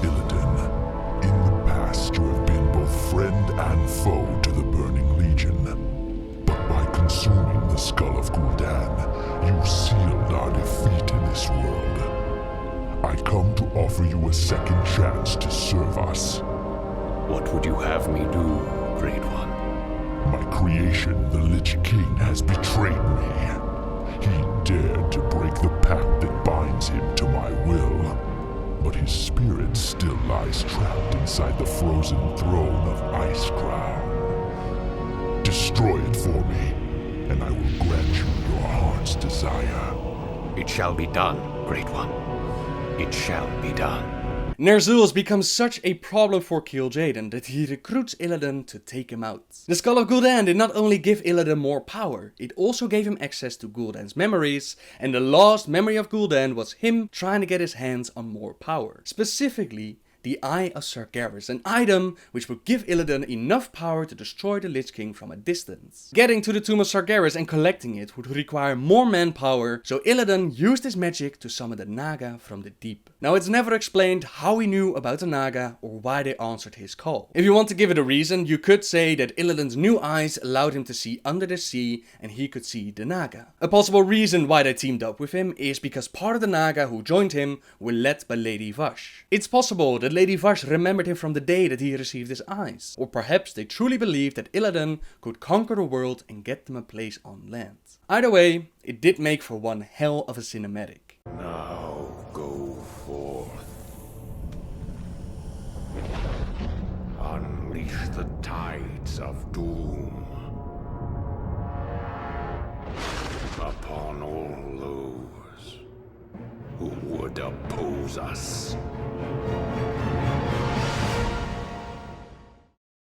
Illidan, in the past you have been both friend and foe to the Burning Legion. But by consuming the skull of Gul'dan, you sealed our defeat in this world. I come to offer you a second chance to serve us. What would you have me do, Great One? My creation, the Lich King, has betrayed me. He dared to break the pact that binds him to my will. But his spirit still lies trapped inside the frozen throne of Icecrown. Destroy it for me, and I will grant you your heart's desire. It shall be done, Great One. It shall be done. Nerzhul has become such a problem for Kil'jaeden that he recruits Illidan to take him out. The Skull of Gul'dan did not only give Illidan more power, it also gave him access to Gul'dan's memories, and the last memory of Gul'dan was him trying to get his hands on more power. Specifically, the Eye of Sargeras, an item which would give Illidan enough power to destroy the Lich King from a distance. Getting to the Tomb of Sargeras and collecting it would require more manpower, so Illidan used his magic to summon the Naga from the deep. Now it's never explained how he knew about the Naga or why they answered his call. If you want to give it a reason, you could say that Illidan's new eyes allowed him to see under the sea and he could see the Naga. A possible reason why they teamed up with him is because part of the Naga who joined him were led by Lady Vash. It's possible that Lady Vash remembered him from the day that he received his eyes, or perhaps they truly believed that Illidan could conquer the world and get them a place on land. Either way, it did make for one hell of a cinematic. Now go forth. Unleash the tides of doom upon all those who would oppose us.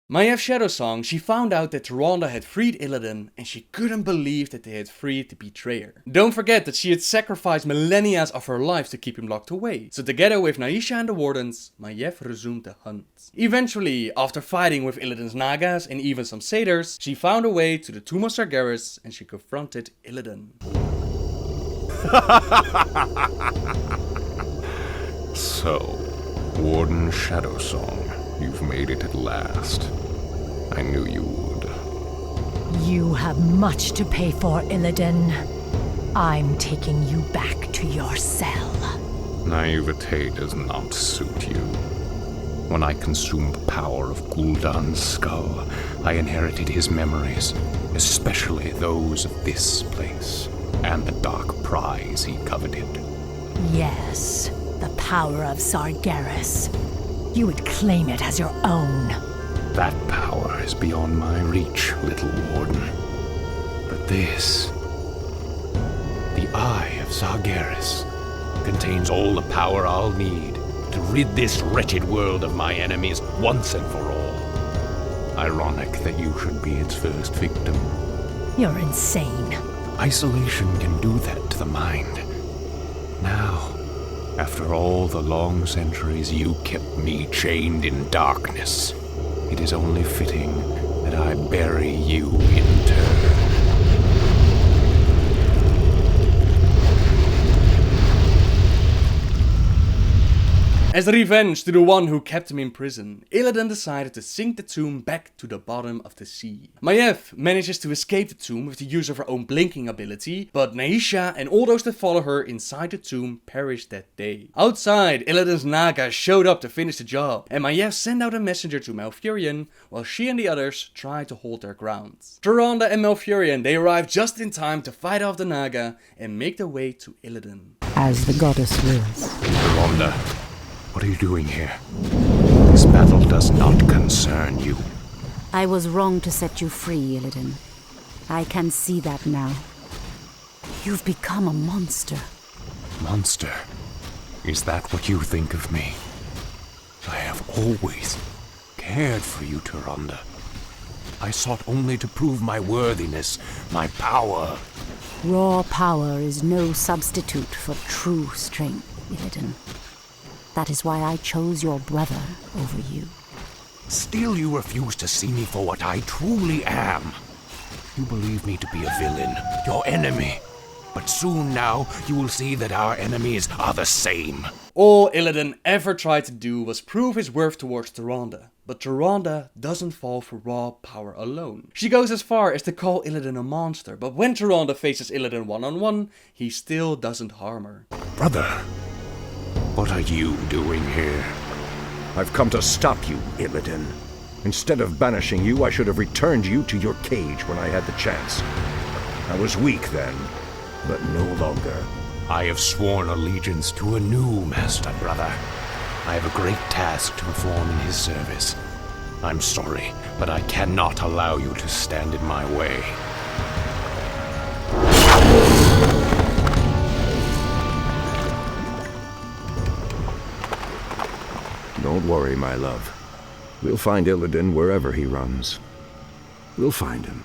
Mayev's Shadow Song, she found out that Tyrande had freed Illidan and she couldn't believe that they had freed the betrayer. Don't forget that she had sacrificed millennia of her life to keep him locked away. So together with Naisha and the Wardens, Maiev resumed the hunt. Eventually, after fighting with Illidan's Nagas and even some satyrs, she found a way to the Tomb of Sargeras and she confronted Illidan. So, Warden Shadow Song. You've made it at last. I knew you would. You have much to pay for, Illidan. I'm taking you back to your cell. Naivete does not suit you. When I consumed the power of Gul'dan's skull, I inherited his memories, especially those of this place, and the dark prize he coveted. Yes, the power of Sargeras. You would claim it as your own. That power is beyond my reach, little warden. But this, the Eye of Sargeras, contains all the power I'll need to rid this wretched world of my enemies once and for all. Ironic that you should be its first victim. You're insane. Isolation can do that to the mind. Now, after all the long centuries you kept me chained in darkness, it is only fitting that I bury you in turn. As revenge to the one who kept him in prison, Illidan decided to sink the tomb back to the bottom of the sea. Maiev manages to escape the tomb with the use of her own blinking ability, but Naisha and all those that follow her inside the tomb perished that day. Outside, Illidan's Naga showed up to finish the job, and Maiev sent out a messenger to Malfurion, while she and the others tried to hold their ground. Tyrande and Malfurion, they arrived just in time to fight off the Naga and make their way to Illidan. As the goddess wills. Tyrande, what are you doing here? This battle does not concern you. I was wrong to set you free, Illidan. I can see that now. You've become a monster. Monster? Is that what you think of me? I have always cared for you, Tyrande. I sought only to prove my worthiness, my power. Raw power is no substitute for true strength, Illidan. That is why I chose your brother over you. Still you refuse to see me for what I truly am. You believe me to be a villain, your enemy. But soon now, you will see that our enemies are the same. All Illidan ever tried to do was prove his worth towards Tyrande. But Tyrande doesn't fall for raw power alone. She goes as far as to call Illidan a monster, but when Tyrande faces Illidan one-on-one, he still doesn't harm her. Brother, what are you doing here? I've come to stop you, Illidan. Instead of banishing you, I should have returned you to your cage when I had the chance. I was weak then, but no longer. I have sworn allegiance to a new master, brother. I have a great task to perform in his service. I'm sorry, but I cannot allow you to stand in my way. Don't worry, my love. We'll find Illidan wherever he runs. We'll find him.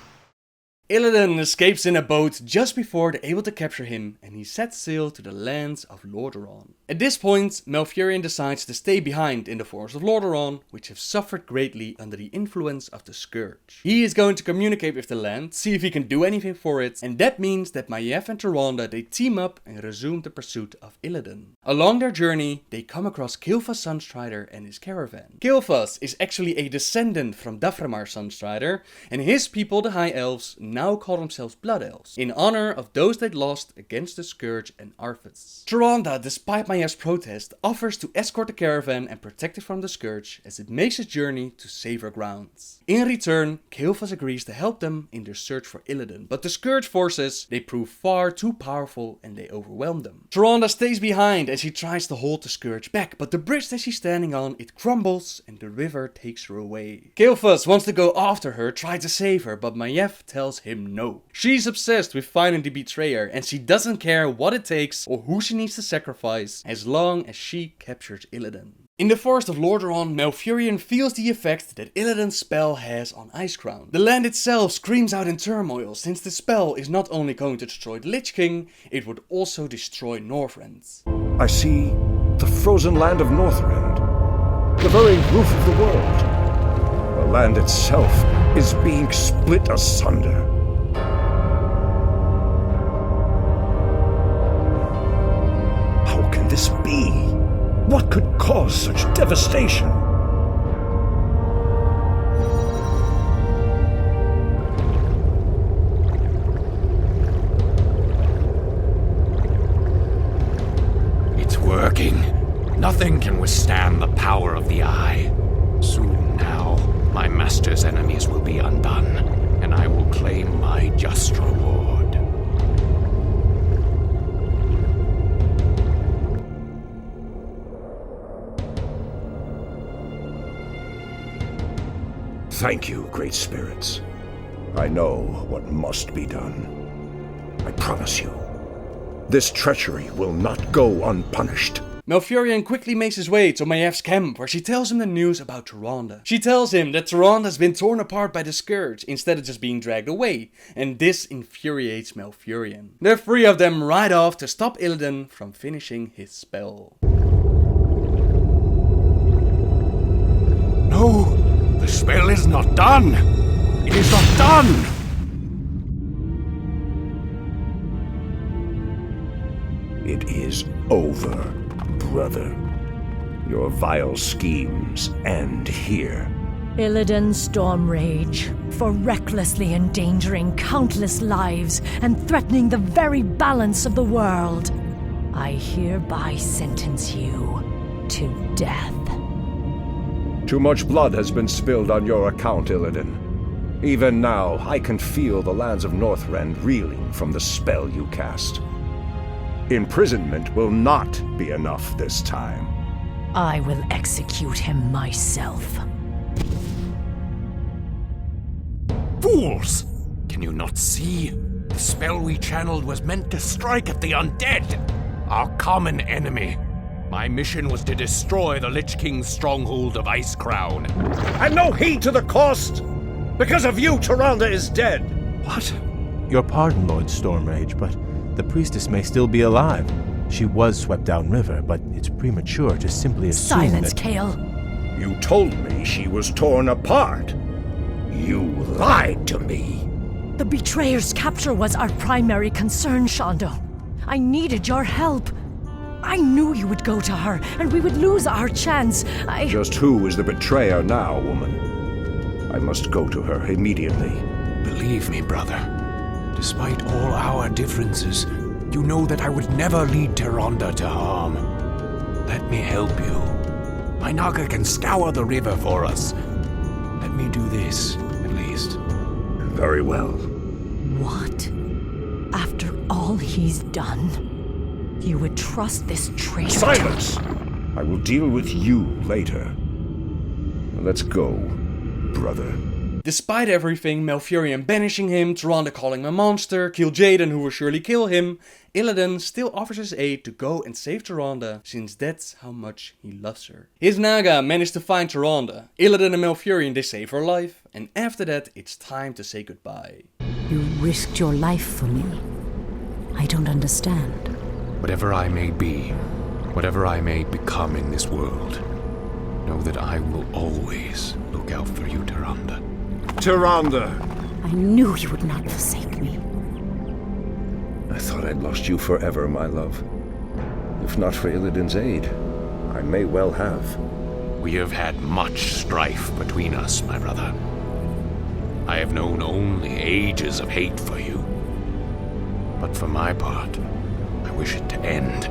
Illidan escapes in a boat just before they're able to capture him, and he sets sail to the lands of Lordaeron. At this point, Malfurion decides to stay behind in the forests of Lordaeron, which have suffered greatly under the influence of the Scourge. He is going to communicate with the land, see if he can do anything for it, and that means that Maiev and Tyrande, they team up and resume the pursuit of Illidan. Along their journey, they come across Kael'thas Sunstrider and his caravan. Kael'thas is actually a descendant from Davramar Sunstrider, and his people, the High Elves, now call themselves Blood Elves, in honor of those they'd lost against the Scourge and Arthas. Tyrande, despite Maiev's protest, offers to escort the caravan and protect it from the Scourge as it makes its journey to safer grounds. In return, Kael'thas agrees to help them in their search for Illidan, but the Scourge forces, they prove far too powerful and they overwhelm them. Tyrande stays behind as she tries to hold the Scourge back, but the bridge that she's standing on, it crumbles and the river takes her away. Kael'thas wants to go after her, try to save her, but Maiev tells him no. She's obsessed with finding the betrayer and she doesn't care what it takes or who she needs to sacrifice as long as she captures Illidan. In the forest of Lordaeron, Malfurion feels the effect that Illidan's spell has on Icecrown. The land itself screams out in turmoil, since the spell is not only going to destroy the Lich King, it would also destroy Northrend. I see the frozen land of Northrend, the very roof of the world. The land itself is being split asunder. How can this be? What could cause such devastation? It's working. Nothing can withstand the power of the Eye. Soon now, my master's enemies will be undone, and I will claim my just reward. Thank you, great spirits. I know what must be done. I promise you, this treachery will not go unpunished. Malfurion quickly makes his way to Maiev's camp, where she tells him the news about Tyrande. She tells him that Tyrande has been torn apart by the Scourge instead of just being dragged away, and this infuriates Malfurion. The three of them ride off to stop Illidan from finishing his spell. No! The spell is not done! It is not done! It is over, brother. Your vile schemes end here. Illidan Stormrage, for recklessly endangering countless lives and threatening the very balance of the world, I hereby sentence you to death. Too much blood has been spilled on your account, Illidan. Even now, I can feel the lands of Northrend reeling from the spell you cast. Imprisonment will not be enough this time. I will execute him myself. Fools! Can you not see? The spell we channeled was meant to strike at the undead, our common enemy. My mission was to destroy the Lich King's stronghold of Icecrown. And no heed to the cost! Because of you, Tyrande is dead! What? Your pardon, Lord Stormrage, but the priestess may still be alive. She was swept downriver, but it's premature to simply assume Silence, that... Kael. You told me she was torn apart. You lied to me. The betrayer's capture was our primary concern, Shondo. I needed your help. I knew you would go to her, and we would lose our chance. Just who is the betrayer now, woman? I must go to her immediately. Believe me, brother. Despite all our differences, you know that I would never lead Tyrande to harm. Let me help you. My Naga can scour the river for us. Let me do this, at least. Very well. What? After all he's done? You would trust this traitor? Silence! I will deal with you later. Let's go, brother. Despite everything, Malfurion banishing him, Tyrande calling him a monster, Kil'jaeden who will surely kill him, Illidan still offers his aid to go and save Tyrande, since that's how much he loves her. His Naga managed to find Tyrande. Illidan and Malfurion, they save her life, and after that it's time to say goodbye. You risked your life for me. I don't understand. Whatever I may be, whatever I may become in this world, know that I will always look out for you, Tyrande. Tyrande! I knew you would not forsake me. I thought I'd lost you forever, my love. If not for Illidan's aid, I may well have. We have had much strife between us, my brother. I have known only ages of hate for you. But for my part, I wish it to end.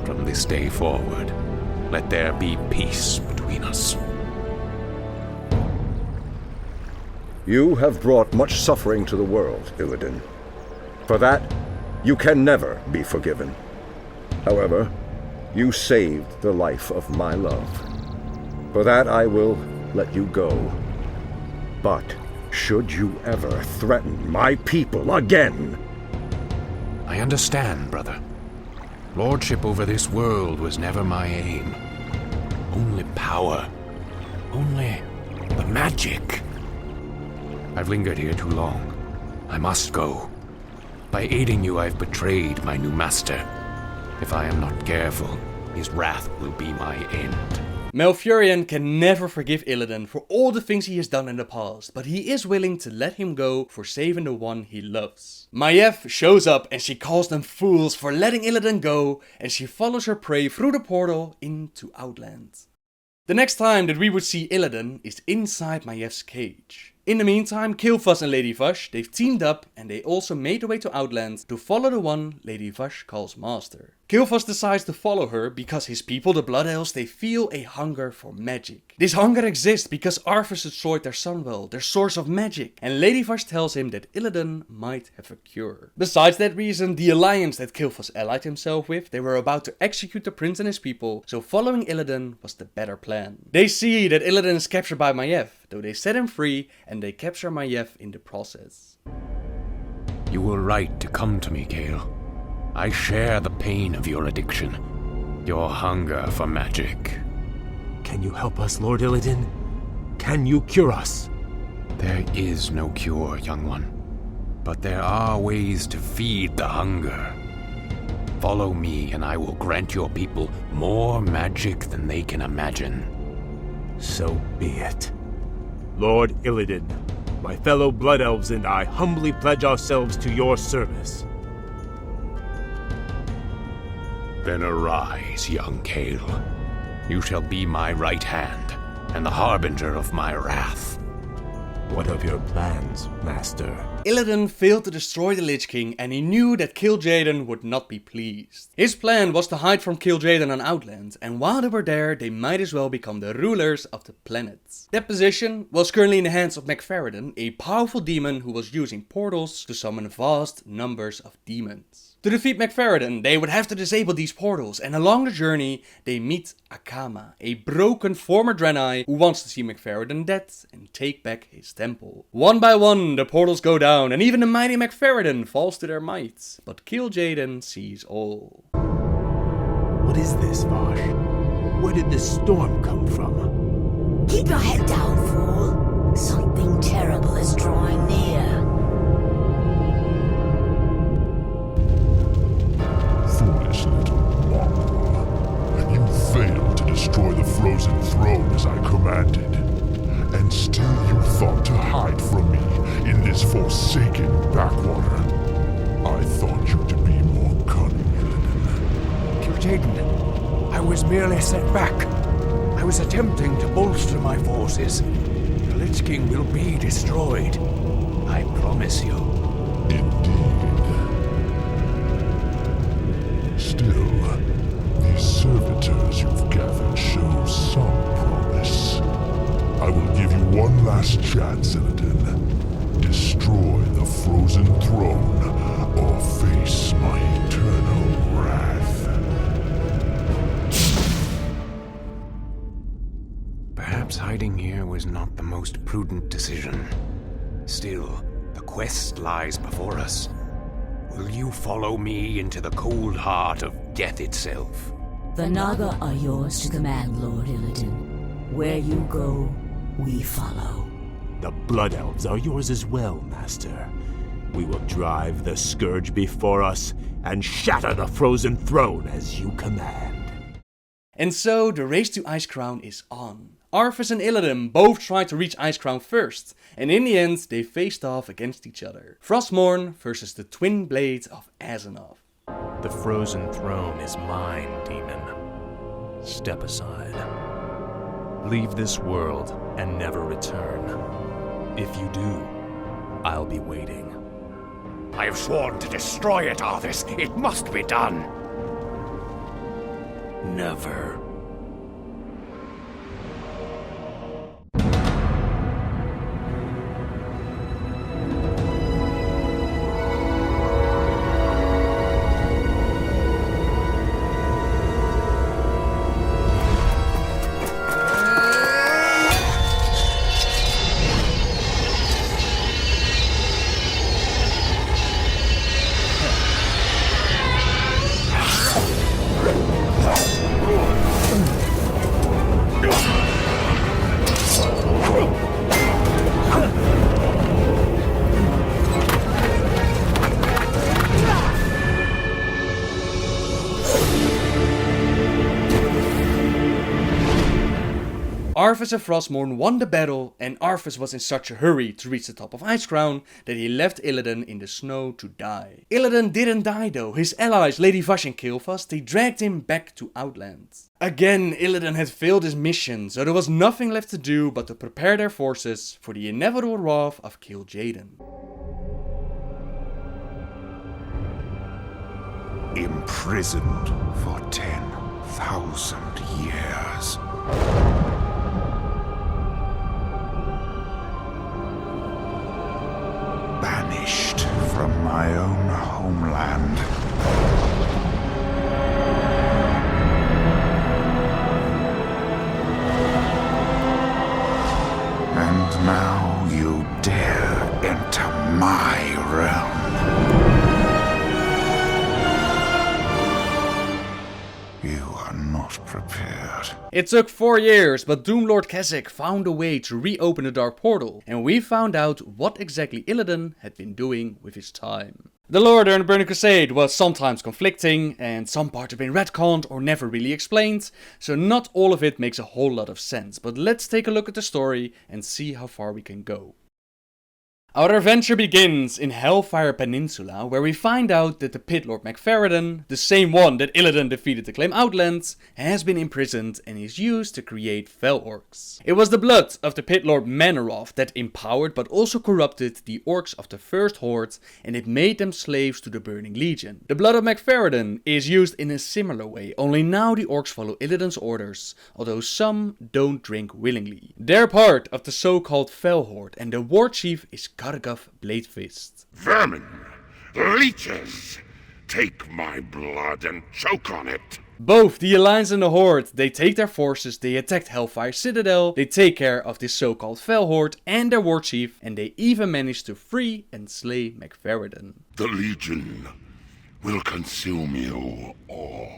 From this day forward, let there be peace between us. You have brought much suffering to the world, Illidan. For that, you can never be forgiven. However, you saved the life of my love. For that I will let you go. But should you ever threaten my people again... I understand, brother. Lordship over this world was never my aim. Only power. Only the magic. I've lingered here too long. I must go. By aiding you, I've betrayed my new master. If I am not careful, his wrath will be my end. Malfurion can never forgive Illidan for all the things he has done in the past, but he is willing to let him go for saving the one he loves. Maiev shows up and she calls them fools for letting Illidan go, and she follows her prey through the portal into Outland. The next time that we would see Illidan is inside Maiev's cage. In the meantime, Kael'thas and Lady Vashj, they've teamed up and they also made their way to Outland to follow the one Lady Vashj calls Master. Kael'thas decides to follow her because his people, the Blood Elves, they feel a hunger for magic. This hunger exists because Arthas destroyed their sunwell, their source of magic, and Lady Vashj tells him that Illidan might have a cure. Besides that reason, the alliance that Kael'thas allied himself with, they were about to execute the prince and his people, so following Illidan was the better plan. They see that Illidan is captured by Maiev, though they set him free and they capture Maiev in the process. You were right to come to me, Kael. I share the pain of your addiction, your hunger for magic. Can you help us, Lord Illidan? Can you cure us? There is no cure, young one. But there are ways to feed the hunger. Follow me and I will grant your people more magic than they can imagine. So be it. Lord Illidan, my fellow Blood Elves and I humbly pledge ourselves to your service. Then arise, young Kael. You shall be my right hand, and the harbinger of my wrath. What of your plans, Master? Illidan failed to destroy the Lich King and he knew that Kil'jaeden would not be pleased. His plan was to hide from Kil'jaeden on Outland, and while they were there, they might as well become the rulers of the planets. That position was currently in the hands of Magtheridon, a powerful demon who was using portals to summon vast numbers of demons. To defeat Magtheridon, they would have to disable these portals, and along the journey, they meet Akama, a broken former Draenei who wants to see Magtheridon dead and take back his temple. One by one, the portals go down, and even the mighty Magtheridon falls to their might, but Kil'jaeden sees all. What is this, Vashj? Where did this storm come from? Keep your head down, fool. Something terrible is drawing near. Foolish little mongrel. You failed to destroy the frozen throne as I commanded. And still you thought to hide from me in this forsaken backwater. I thought you to be more cunning, Illidan. Kil'jaeden, I was merely set back. I was attempting to bolster my forces. The Lich King will be destroyed. I promise you. Indeed. Still, these servitors you've gathered show some promise. I will give you one last chance, Illidan. Destroy the frozen throne, or face my eternal wrath. Perhaps hiding here was not the most prudent decision. Still, the quest lies before us. Will you follow me into the cold heart of death itself? The Naga are yours to command, Lord Illidan. Where you go, we follow. The Blood Elves are yours as well, Master. We will drive the scourge before us and shatter the frozen throne as you command. And so the race to Icecrown is on. Arthas and Illidan both tried to reach Icecrown first, and in the end they faced off against each other. Frostmourne versus the twin blades of Azzinoth. The frozen throne is mine, demon. Step aside. Leave this world and never return. If you do, I'll be waiting. I have sworn to destroy it, Arthas. It must be done. Never. Arthas and Frostmourne won the battle, and Arthas was in such a hurry to reach the top of Icecrown that he left Illidan in the snow to die. Illidan didn't die though. His allies Lady Vash and Kael'thas, they dragged him back to Outland. Again, Illidan had failed his mission, so there was nothing left to do but to prepare their forces for the inevitable wrath of Kil'jaeden. Imprisoned for 10,000 years. Banished from my own homeland. And now you dare enter my realm. You are not prepared. It took 4 years, but Doomlord Kazzak found a way to reopen the Dark Portal, and we found out what exactly Illidan had been doing with his time. The lore during the Burning Crusade was sometimes conflicting, and some parts have been retconned or never really explained, so not all of it makes a whole lot of sense, but let's take a look at the story and see how far we can go. Our adventure begins in Hellfire Peninsula, where we find out that the Pit Lord Magtheridon, the same one that Illidan defeated to claim Outland, has been imprisoned and is used to create Fel Orcs. It was the blood of the Pit Lord Mannoroth that empowered but also corrupted the Orcs of the First Horde, and it made them slaves to the Burning Legion. The blood of Magtheridon is used in a similar way, only now the Orcs follow Illidan's orders, although some don't drink willingly. They're part of the so-called Fel Horde, and the war chief is Kargaf Bladefist. Vermin! Leeches! Take my blood and choke on it! Both the Alliance and the Horde, they take their forces, they attacked Hellfire Citadel, they take care of this so-called Fel Horde and their war chief, and they even manage to free and slay Magtheridon. The Legion will consume you all.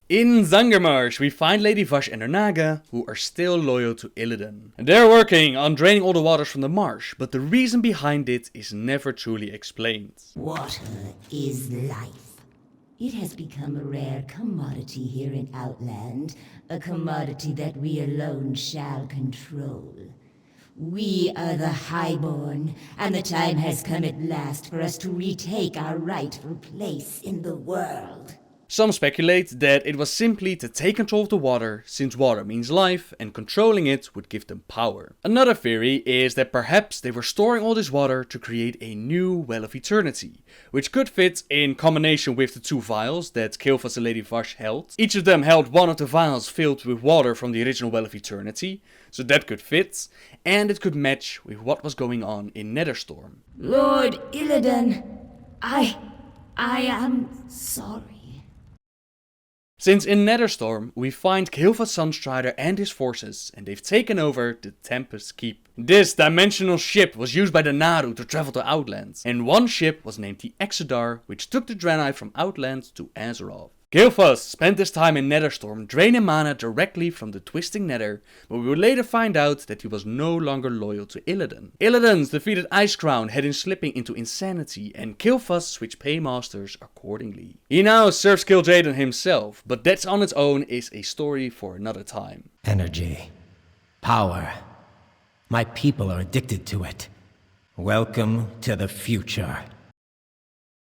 In Zangarmarsh, we find Lady Vash and her Naga, who are still loyal to Illidan. They're working on draining all the waters from the marsh, but the reason behind it is never truly explained. Water is life. It has become a rare commodity here in Outland, a commodity that we alone shall control. We are the Highborn, and the time has come at last for us to retake our rightful place in the world. Some speculate that it was simply to take control of the water, since water means life, and controlling it would give them power. Another theory is that perhaps they were storing all this water to create a new Well of Eternity, which could fit in combination with the 2 vials that Kael'thas and Lady Vash held. Each of them held one of the vials filled with water from the original Well of Eternity, so that could fit, and it could match with what was going on in Netherstorm. Lord Illidan, I am sorry. Since in Netherstorm, we find Kael'thas Sunstrider and his forces, and they've taken over the Tempest Keep. This dimensional ship was used by the Naaru to travel to Outland, and one ship was named the Exodar, which took the Draenei from Outland to Azeroth. Kael'thas spent his time in Netherstorm draining mana directly from the twisting nether, but we would later find out that he was no longer loyal to Illidan. Illidan's defeated Icecrown had him slipping into insanity, and Kael'thas switched paymasters accordingly. He now serves Kil'jaeden himself, but that on its own is a story for another time. Energy. Power. My people are addicted to it. Welcome to the future.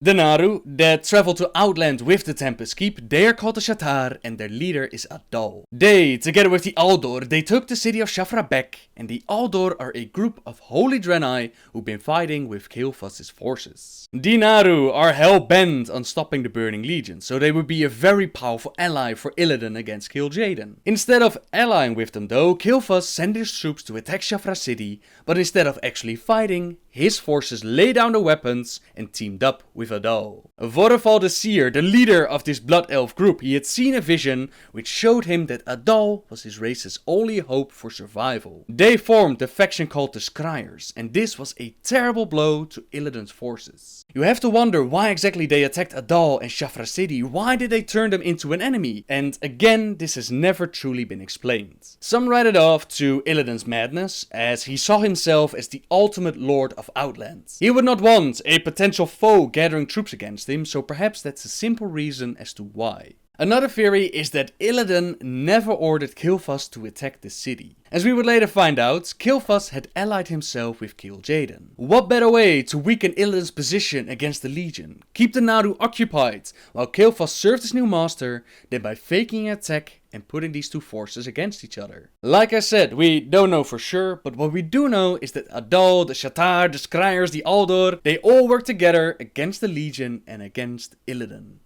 The Naaru that travel to Outland with the Tempest Keep, they are called the Shatar, and their leader is Adal. They, together with the Aldor, they took the city of Shafra back, and the Aldor are a group of holy Draenei who've been fighting with Kael'thas' forces. The Naaru are hell-bent on stopping the Burning Legion, so they would be a very powerful ally for Illidan against Kil'jaeden. Instead of allying with them though, Kael'thas sent his troops to attack Shafra city, but instead of actually fighting, his forces laid down their weapons and teamed up with Adal. Vorefal the Seer, the leader of this Blood Elf group, he had seen a vision which showed him that Adal was his race's only hope for survival. They formed the faction called the Scryers, and this was a terrible blow to Illidan's forces. You have to wonder why exactly they attacked Adal and Shafra city, why did they turn them into an enemy? And again, this has never truly been explained. Some write it off to Illidan's madness, as he saw himself as the ultimate lord of Outland. He would not want a potential foe gathering troops against him, so perhaps that's a simple reason as to why. Another theory is that Illidan never ordered Kael'thas to attack the city. As we would later find out, Kael'thas had allied himself with Kil'jaeden. What better way to weaken Illidan's position against the Legion, keep the Naaru occupied while Kael'thas served his new master, than by faking an attack and putting these two forces against each other. Like I said, we don't know for sure, but what we do know is that Adal, the Shatar, the Scryers, the Aldor, they all work together against the Legion and against Illidan.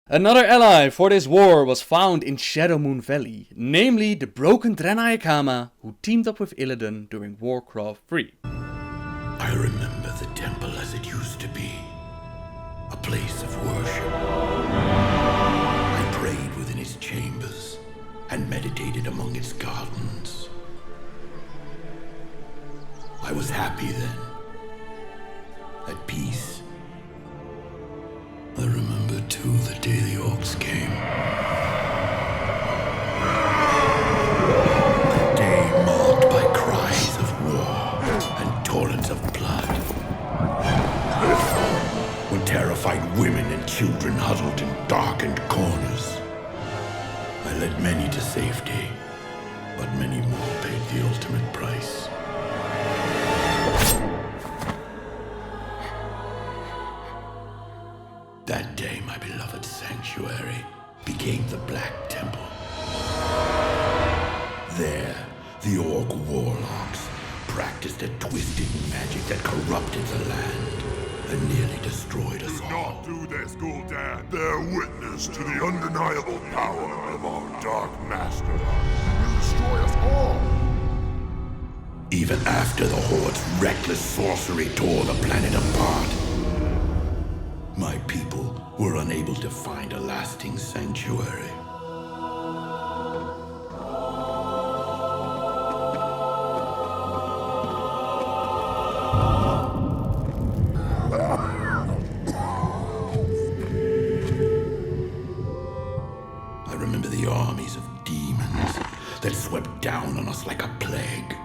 Another ally for this war was found in Shadowmoon Valley, namely the broken Draenei Akama, who teamed up with Illidan during Warcraft 3. I remember the temple as it used to be, a place of worship. I prayed within its chambers and meditated among its gardens. I was happy then, at peace. I remember too the day the orcs came. A day marked by cries of war and torrents of blood. When terrified women and children huddled in darkened corners. I led many to safety, but many more paid the ultimate price. That day, my beloved sanctuary became the Black Temple. There, the orc warlocks practiced a twisted magic that corrupted the land and nearly destroyed us all. Do not do this, Gul'dan. Bear witness to the undeniable power of our Dark Master. He will destroy us all. Even after the Horde's reckless sorcery tore the planet apart, my people were unable to find a lasting sanctuary. I remember the armies of demons that swept down on us like a plague.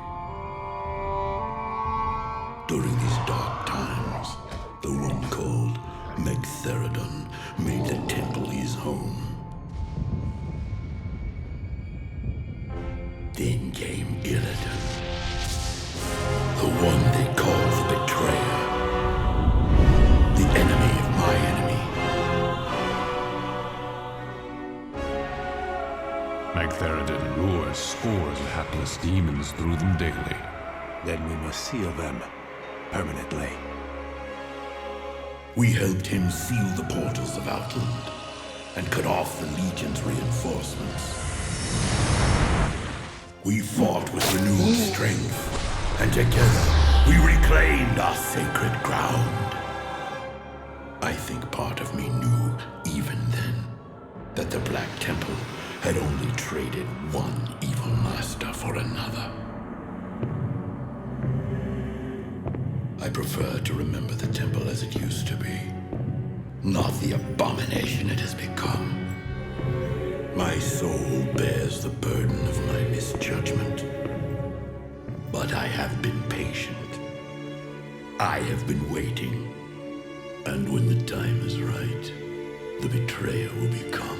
During these dark times, the one called Magtheridon made the temple his home. Then came Illidan, the one they call the Betrayer, the enemy of my enemy. Magtheridon lures scores of hapless demons through them daily. Then we must seal them permanently. We helped him seal the portals of Outland and cut off the Legion's reinforcements. We fought with renewed strength, and together we reclaimed our sacred ground. I think part of me knew, even then, that the Black Temple had only traded one evil master for another. I prefer to remember the temple as it used to be. not the abomination it has become. My soul bears the burden of my misjudgment. But I have been patient. I have been waiting. And when the time is right, the betrayer will become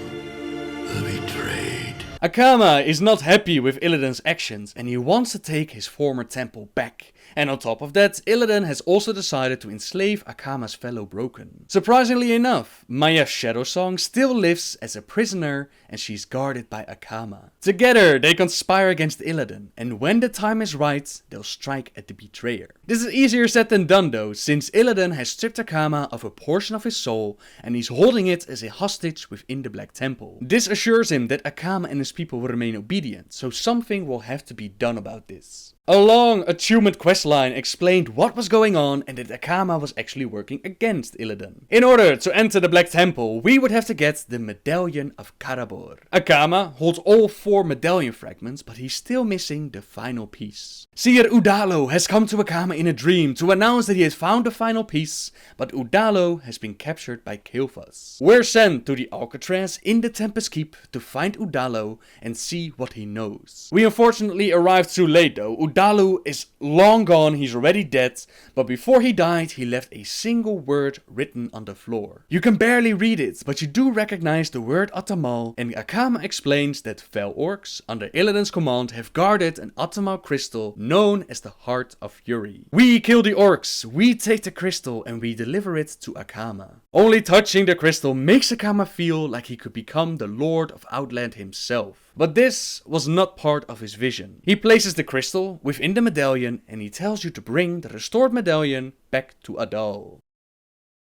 the betrayed. Akama is not happy with Illidan's actions and he wants to take his former temple back. And on top of that, Illidan has also decided to enslave Akama's fellow Broken. Surprisingly enough, Maya's Shadow Song still lives as a prisoner and she's guarded by Akama. Together, they conspire against Illidan, and when the time is right, they'll strike at the betrayer. This is easier said than done though, since Illidan has stripped Akama of a portion of his soul and he's holding it as a hostage within the Black Temple. This assures him that Akama and his people will remain obedient, so something will have to be done about this. A long attunement questline explained what was going on and that Akama was actually working against Illidan. In order to enter the Black Temple, we would have to get the Medallion of Karabor. Akama holds all 4 medallion fragments, but he's still missing the final piece. Seer Udalo has come to Akama in a dream to announce that he has found the final piece, but Udalo has been captured by Kael'thas. We're sent to the Alcatraz in the Tempest Keep to find Udalo and see what he knows. We unfortunately arrived too late though. Udalo is long gone, he's already dead, but before he died he left a single word written on the floor. You can barely read it, but you do recognize the word Atamal, and Akama explains that fell orcs under Illidan's command have guarded an Atamal crystal known as the Heart of Fury. We kill the orcs, we take the crystal and we deliver it to Akama. Only touching the crystal makes Akama feel like he could become the Lord of Outland himself. But this was not part of his vision. He places the crystal within the medallion and he tells you to bring the restored medallion back to Adal.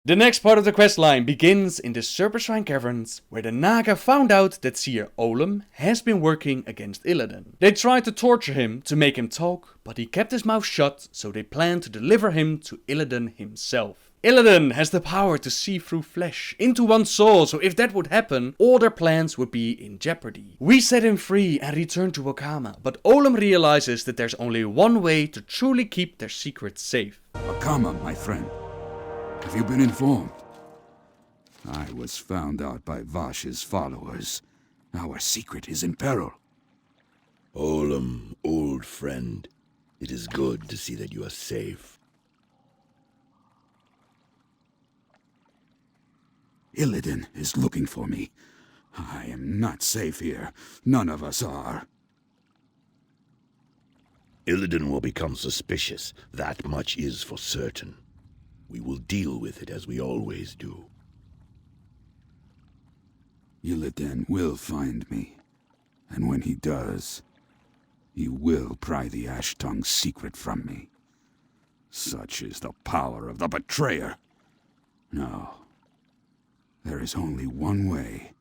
The next part of the questline begins in the Serpentine Caverns, where the Naga found out that Seer Olim has been working against Illidan. They tried to torture him to make him talk, but he kept his mouth shut, so they planned to deliver him to Illidan himself. Illidan has the power to see through flesh into one's soul, so if that would happen, all their plans would be in jeopardy. We set him free and return to Akama, but Olim realizes that there's only one way to truly keep their secret safe. Akama, my friend, have you been informed? I was found out by Vash's followers. Our secret is in peril. Olim, old friend, it is good to see that you are safe. Illidan is looking for me. I am not safe here. None of us are. Illidan will become suspicious. That much is for certain. We will deal with it as we always do. Illidan will find me. And when he does, he will pry the Ash-Tongue's secret from me. Such is the power of the betrayer. No. There is only one way.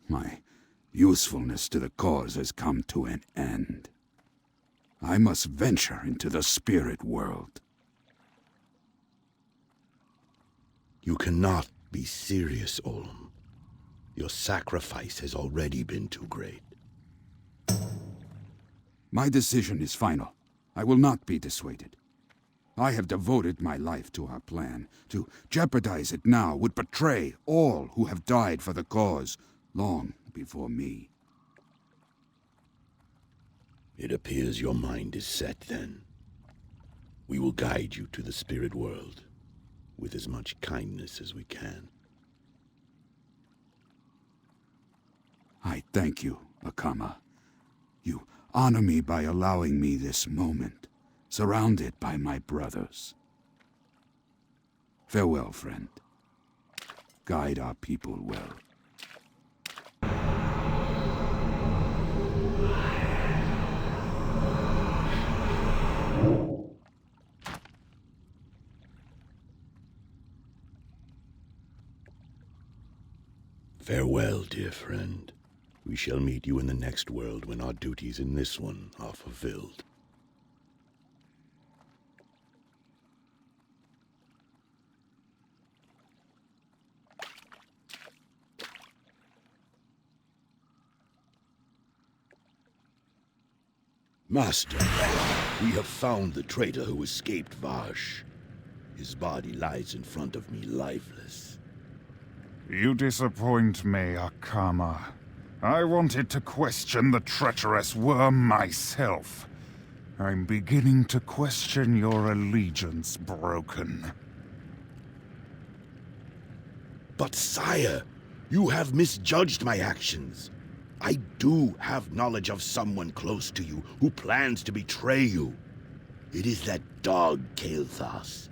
My usefulness to the cause has come to an end. I must venture into the spirit world. You cannot be serious, Olim. Your sacrifice has already been too great. My decision is final. I will not be dissuaded. I have devoted my life to our plan. To jeopardize it now would betray all who have died for the cause long before me. It appears your mind is set, then. We will guide you to the spirit world with as much kindness as we can. I thank you, Akama. You honor me by allowing me this moment, surrounded by my brothers. Farewell, friend. Guide our people well. Farewell, dear friend. We shall meet you in the next world when our duties in this one are fulfilled. Master, we have found the traitor who escaped Vash. His body lies in front of me, lifeless. You disappoint me, Akama. I wanted to question the treacherous worm myself. I'm beginning to question your allegiance, Broken. But sire, you have misjudged my actions. I do have knowledge of someone close to you who plans to betray you. It is that dog, Kael'thas.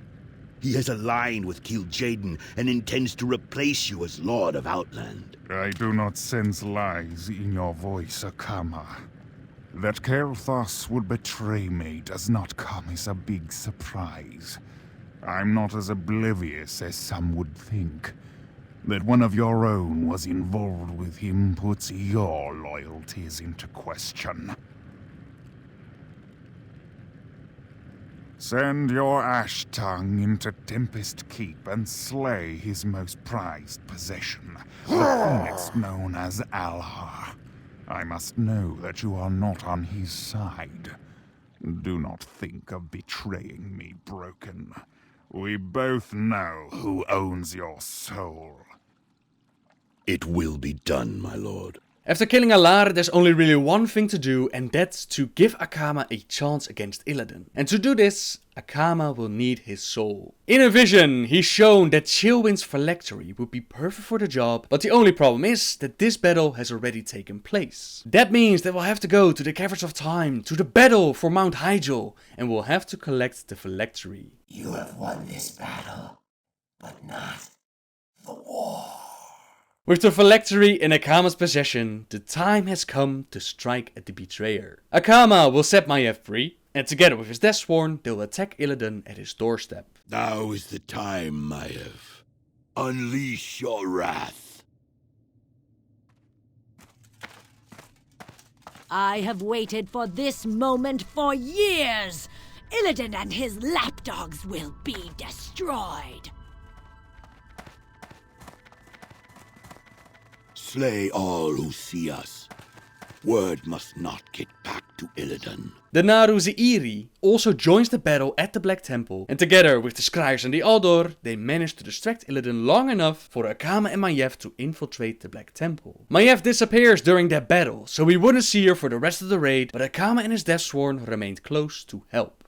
He has aligned with Kil'jaeden and intends to replace you as Lord of Outland. I do not sense lies in your voice, Akama. That Kael'thas would betray me does not come as a big surprise. I'm not as oblivious as some would think. That one of your own was involved with him puts your loyalties into question. Send your ash tongue into Tempest Keep and slay his most prized possession, the phoenix known as Alhar. I must know that you are not on his side. Do not think of betraying me, Broken. We both know who owns your soul. It will be done, my lord. After killing Alhar, there's only really one thing to do, and that's to give Akama a chance against Illidan. And to do this, Akama will need his soul. In a vision, he's shown that Chillwind's phylactery would be perfect for the job, but the only problem is that this battle has already taken place. That means that we'll have to go to the Caverns of Time, to the battle for Mount Hyjal, and we'll have to collect the phylactery. You have won this battle, but not the war. With the phylactery in Akama's possession, the time has come to strike at the betrayer. Akama will set Maiev free, and together with his Deathsworn, they'll attack Illidan at his doorstep. Now is the time, Maiev. Unleash your wrath. I have waited for this moment for years! Illidan and his lapdogs will be destroyed! Slay all who see us. Word must not get back to Illidan. The Naru Ze'iri also joins the battle at the Black Temple, and together with the Scryers and the Aldor, they manage to distract Illidan long enough for Akama and Maiev to infiltrate the Black Temple. Maiev disappears during that battle, so we wouldn't see her for the rest of the raid, but Akama and his Deathsworn remained close to help.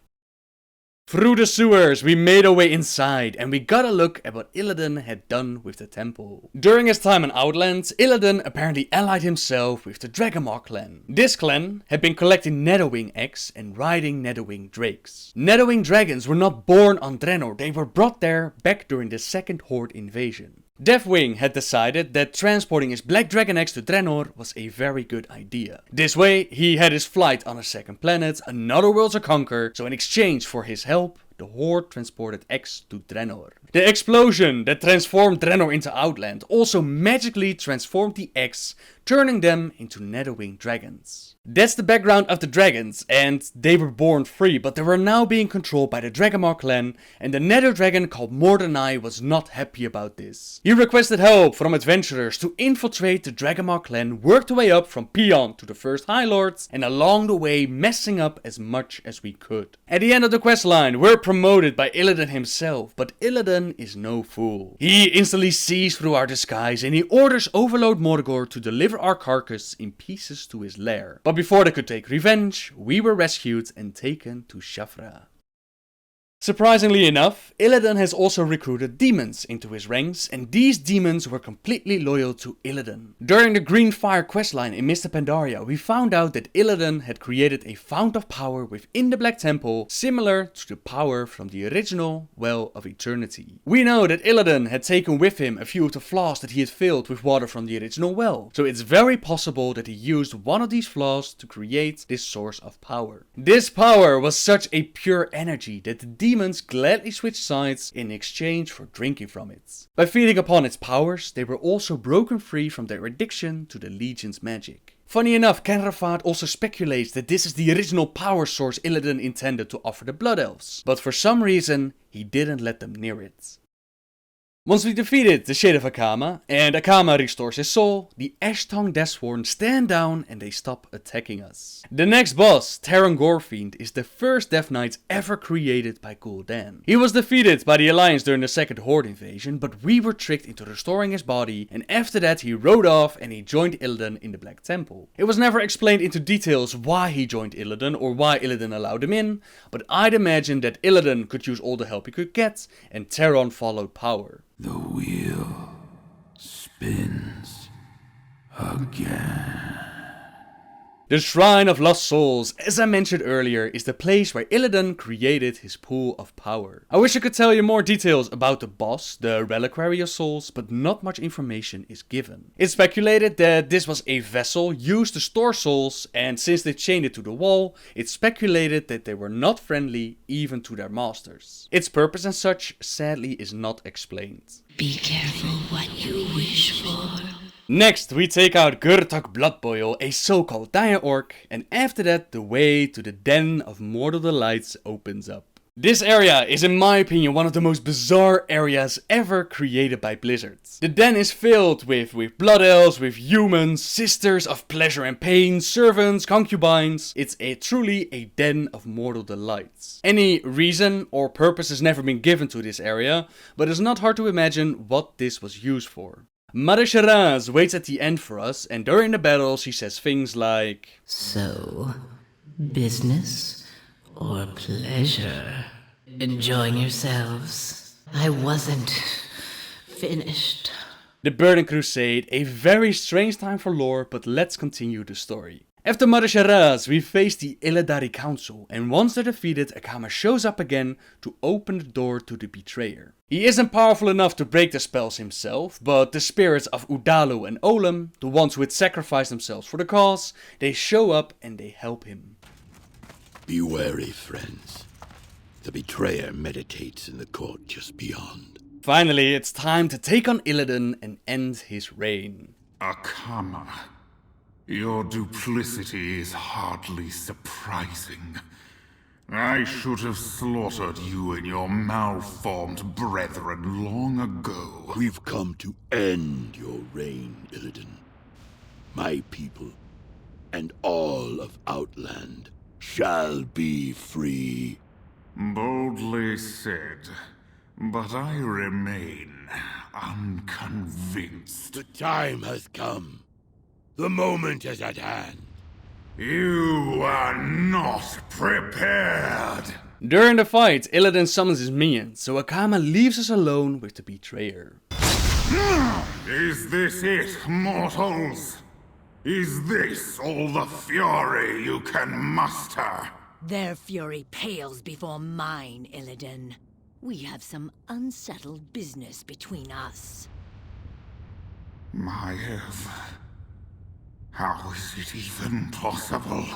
Through the sewers, we made our way inside, and we got a look at what Illidan had done with the temple. During his time in Outlands, Illidan apparently allied himself with the Dragonmaw clan. This clan had been collecting Netherwing eggs and riding Netherwing drakes. Netherwing dragons were not born on Draenor, they were brought there back during the Second Horde invasion. Deathwing had decided that transporting his black dragon eggs to Draenor was a very good idea. This way, he had his flight on a second planet, another world to conquer, so in exchange for his help, the Horde transported eggs to Draenor. The explosion that transformed Draenor into Outland also magically transformed the eggs, turning them into Netherwing dragons. That's the background of the dragons, and they were born free, but they were now being controlled by the Dragonmaw clan, and the Nether dragon called Mordecai was not happy about this. He requested help from adventurers to infiltrate the Dragonmaw clan, work their way up from peon to the first High Lords, and along the way messing up as much as we could. At the end of the questline, we're promoted by Illidan himself, but Illidan is no fool. He instantly sees through our disguise, and he orders Overlord Morgor to deliver our carcass in pieces to his lair. But before they could take revenge, we were rescued and taken to Shafra. Surprisingly enough, Illidan has also recruited demons into his ranks, and these demons were completely loyal to Illidan. During the Green Fire questline in Mr. Pandaria, we found out that Illidan had created a fount of power within the Black Temple, similar to the power from the original Well of Eternity. We know that Illidan had taken with him a few of the flaws that he had filled with water from the original well, so it's very possible that he used one of these flaws to create this source of power. This power was such a pure energy that the demons gladly switched sides in exchange for drinking from it. By feeding upon its powers, they were also broken free from their addiction to the Legion's magic. Funny enough, Kenrafat also speculates that this is the original power source Illidan intended to offer the Blood Elves, but for some reason, he didn't let them near it. Once we defeated the Shade of Akama, and Akama restores his soul, the Ashtongue Deathsworn stand down and they stop attacking us. The next boss, Terran Gorefiend, is the first Death Knight ever created by Kil'jaeden. He was defeated by the Alliance during the second Horde invasion, but we were tricked into restoring his body, and after that he rode off and he joined Illidan in the Black Temple. It was never explained into details why he joined Illidan or why Illidan allowed him in, but I'd imagine that Illidan could use all the help he could get, and Terran followed power. The wheel spins again. The Shrine of Lost Souls, as I mentioned earlier, is the place where Illidan created his pool of power. I wish I could tell you more details about the boss, the Reliquary of Souls, but not much information is given. It's speculated that this was a vessel used to store souls, and since they chained it to the wall, it's speculated that they were not friendly even to their masters. Its purpose and such, sadly, is not explained. Be careful what you wish for. Next, we take out Kur'talos Bloodboil, a so-called Dire Orc, and after that, the way to the Den of Mortal Delights opens up. This area is, in my opinion, one of the most bizarre areas ever created by Blizzard. The den is filled with blood elves, with humans, sisters of pleasure and pain, servants, concubines. It's truly a den of mortal delights. Any reason or purpose has never been given to this area, but it's not hard to imagine what this was used for. Mother Shiraz waits at the end for us, and during the battle she says things like, So, business or pleasure? Enjoying yourselves? I wasn't finished. The Burning Crusade, a very strange time for lore, but let's continue the story. After Mother Shiraz, we face the Illidari Council, and once they're defeated, Akama shows up again to open the door to the Betrayer. He isn't powerful enough to break the spells himself, but the spirits of Udalo and Olem, the ones who had sacrificed themselves for the cause, they show up and they help him. Be wary, friends. The Betrayer meditates in the court just beyond. Finally, it's time to take on Illidan and end his reign. Akama, your duplicity is hardly surprising. I should have slaughtered you and your malformed brethren long ago. We've come to end your reign, Illidan. My people and all of Outland shall be free. Boldly said, but I remain unconvinced. The time has come. The moment is at hand. You are not prepared. During the fight, Illidan summons his minions, so Akama leaves us alone with the Betrayer. Is this it, mortals? Is this all the fury you can muster? Their fury pales before mine, Illidan. We have some unsettled business between us. Maiev, how is it even possible?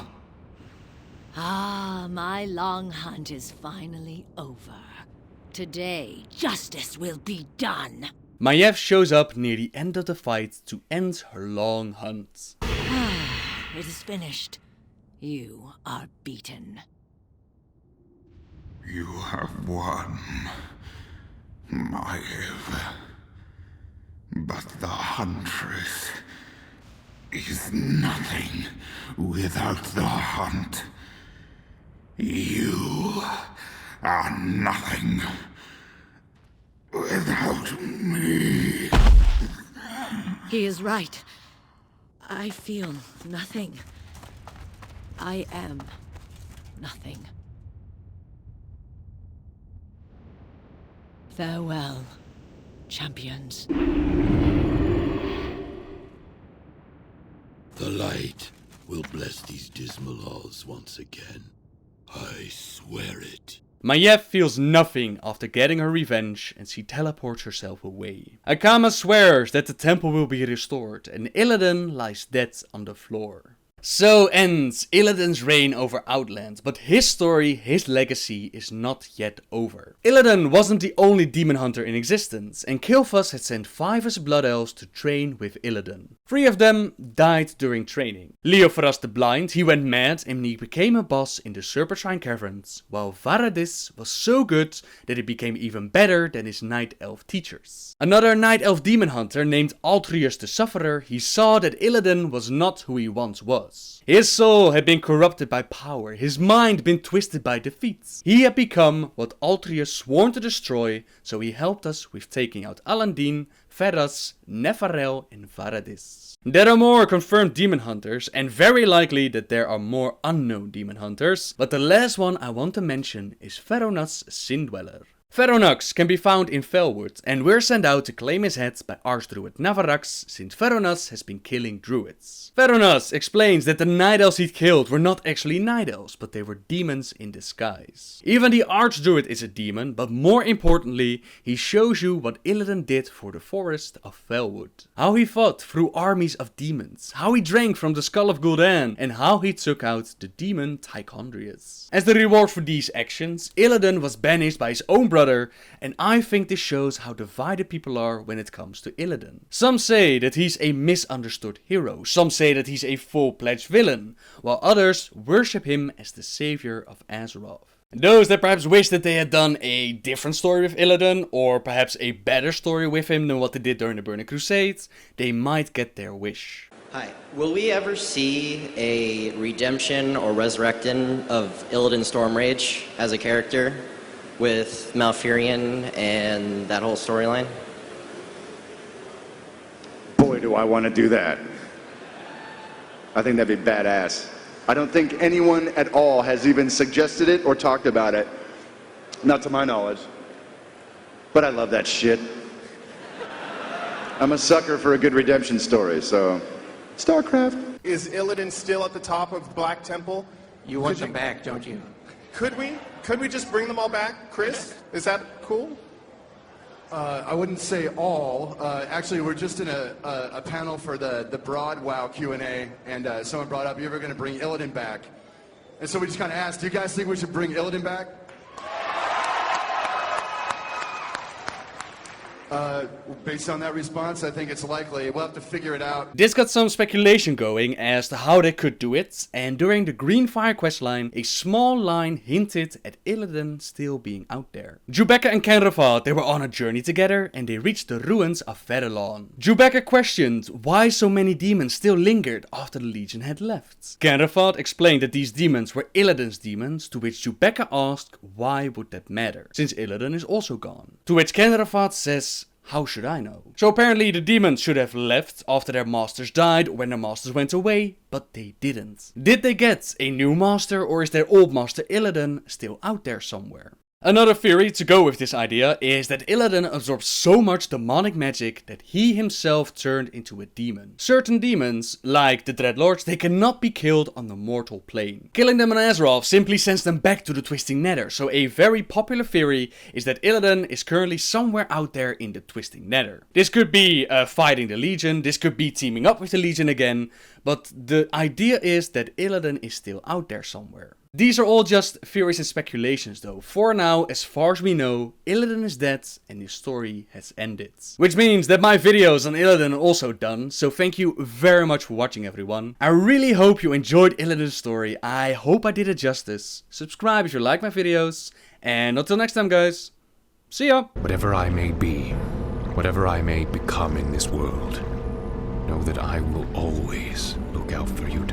Ah, my long hunt is finally over. Today, justice will be done. Maiev shows up near the end of the fight to end her long hunt. It is finished. You are beaten. You have won, Maiev. But the Huntress is nothing without the hunt. You are nothing without me. He is right. I feel nothing. I am nothing. Farewell, champions. The light will bless these dismal halls once again. I swear it. Maiev feels nothing after getting her revenge and she teleports herself away. Akama swears that the temple will be restored and Illidan lies dead on the floor. So ends Illidan's reign over Outland, but his story, his legacy is not yet over. Illidan wasn't the only demon hunter in existence, and Kael'thas had sent 5 of his blood elves to train with Illidan. 3 of them died during training. Leophorus the Blind, he went mad and he became a boss in the Serpentine Caverns, while Varadis was so good that he became even better than his night elf teachers. Another night elf demon hunter named Altrius the Sufferer, he saw that Illidan was not who he once was. His soul had been corrupted by power, his mind been twisted by defeats. He had become what Altrius sworn to destroy, so he helped us with taking out Alandine, Ferras, Nefarel and Varadis. There are more confirmed demon hunters, and very likely that there are more unknown demon hunters, but the last one I want to mention is Feronas Sindweller. Feronax can be found in Felwood, and we're sent out to claim his head by Archdruid Navarax, since Feronas has been killing druids. Feronas explains that the night elves he killed were not actually night elves, but they were demons in disguise. Even the Archdruid is a demon, but more importantly, he shows you what Illidan did for the forest of Felwood. How he fought through armies of demons, how he drank from the skull of Gul'dan, and how he took out the demon Tychondrius. As the reward for these actions, Illidan was banished by his own brother, and I think this shows how divided people are when it comes to Illidan. Some say that he's a misunderstood hero, some say that he's a full-fledged villain, while others worship him as the savior of Azeroth. Those that perhaps wish that they had done a different story with Illidan, or perhaps a better story with him than what they did during the Burning Crusade, they might get their wish. Hi. Will we ever see a redemption or resurrecting of Illidan Stormrage as a character? With Malfurion and that whole storyline? Boy, do I want to do that. I think that'd be badass. I don't think anyone at all has even suggested it or talked about it. Not to my knowledge. But I love that shit. I'm a sucker for a good redemption story, so... StarCraft. Is Illidan still at the top of Black Temple? You want them back, don't you? Could we just bring them all back, Chris? Is that cool? I wouldn't say all. Actually, we're just in a panel for the broad WoW Q&A, and someone brought up, you ever going to bring Illidan back? And so we just kind of asked, do you guys think we should bring Illidan back? Based on that response, I think it's likely. We'll have to figure it out. This got some speculation going as to how they could do it, and during the Greenfire questline, a small line hinted at Illidan still being out there. Jubeka and Kenravad, they were on a journey together, and they reached the ruins of Verelon. Jubeka questioned why so many demons still lingered after the Legion had left. Kenravad explained that these demons were Illidan's demons, to which Jubeka asked why would that matter, since Illidan is also gone. To which Kenravad says, how should I know? So apparently the demons should have left after their masters died or when their masters went away, but they didn't. Did they get a new master, or is their old master Illidan still out there somewhere? Another theory to go with this idea is that Illidan absorbed so much demonic magic that he himself turned into a demon. Certain demons, like the Dreadlords, they cannot be killed on the mortal plane. Killing them on Azeroth simply sends them back to the Twisting Nether, so a very popular theory is that Illidan is currently somewhere out there in the Twisting Nether. This could be fighting the Legion, this could be teaming up with the Legion again, but the idea is that Illidan is still out there somewhere. These are all just theories and speculations though. For now, as far as we know, Illidan is dead and his story has ended. Which means that my videos on Illidan are also done, so thank you very much for watching everyone. I really hope you enjoyed Illidan's story, I hope I did it justice. Subscribe if you like my videos, and until next time guys, see ya! Whatever I may be, whatever I may become in this world, know that I will always look out for you.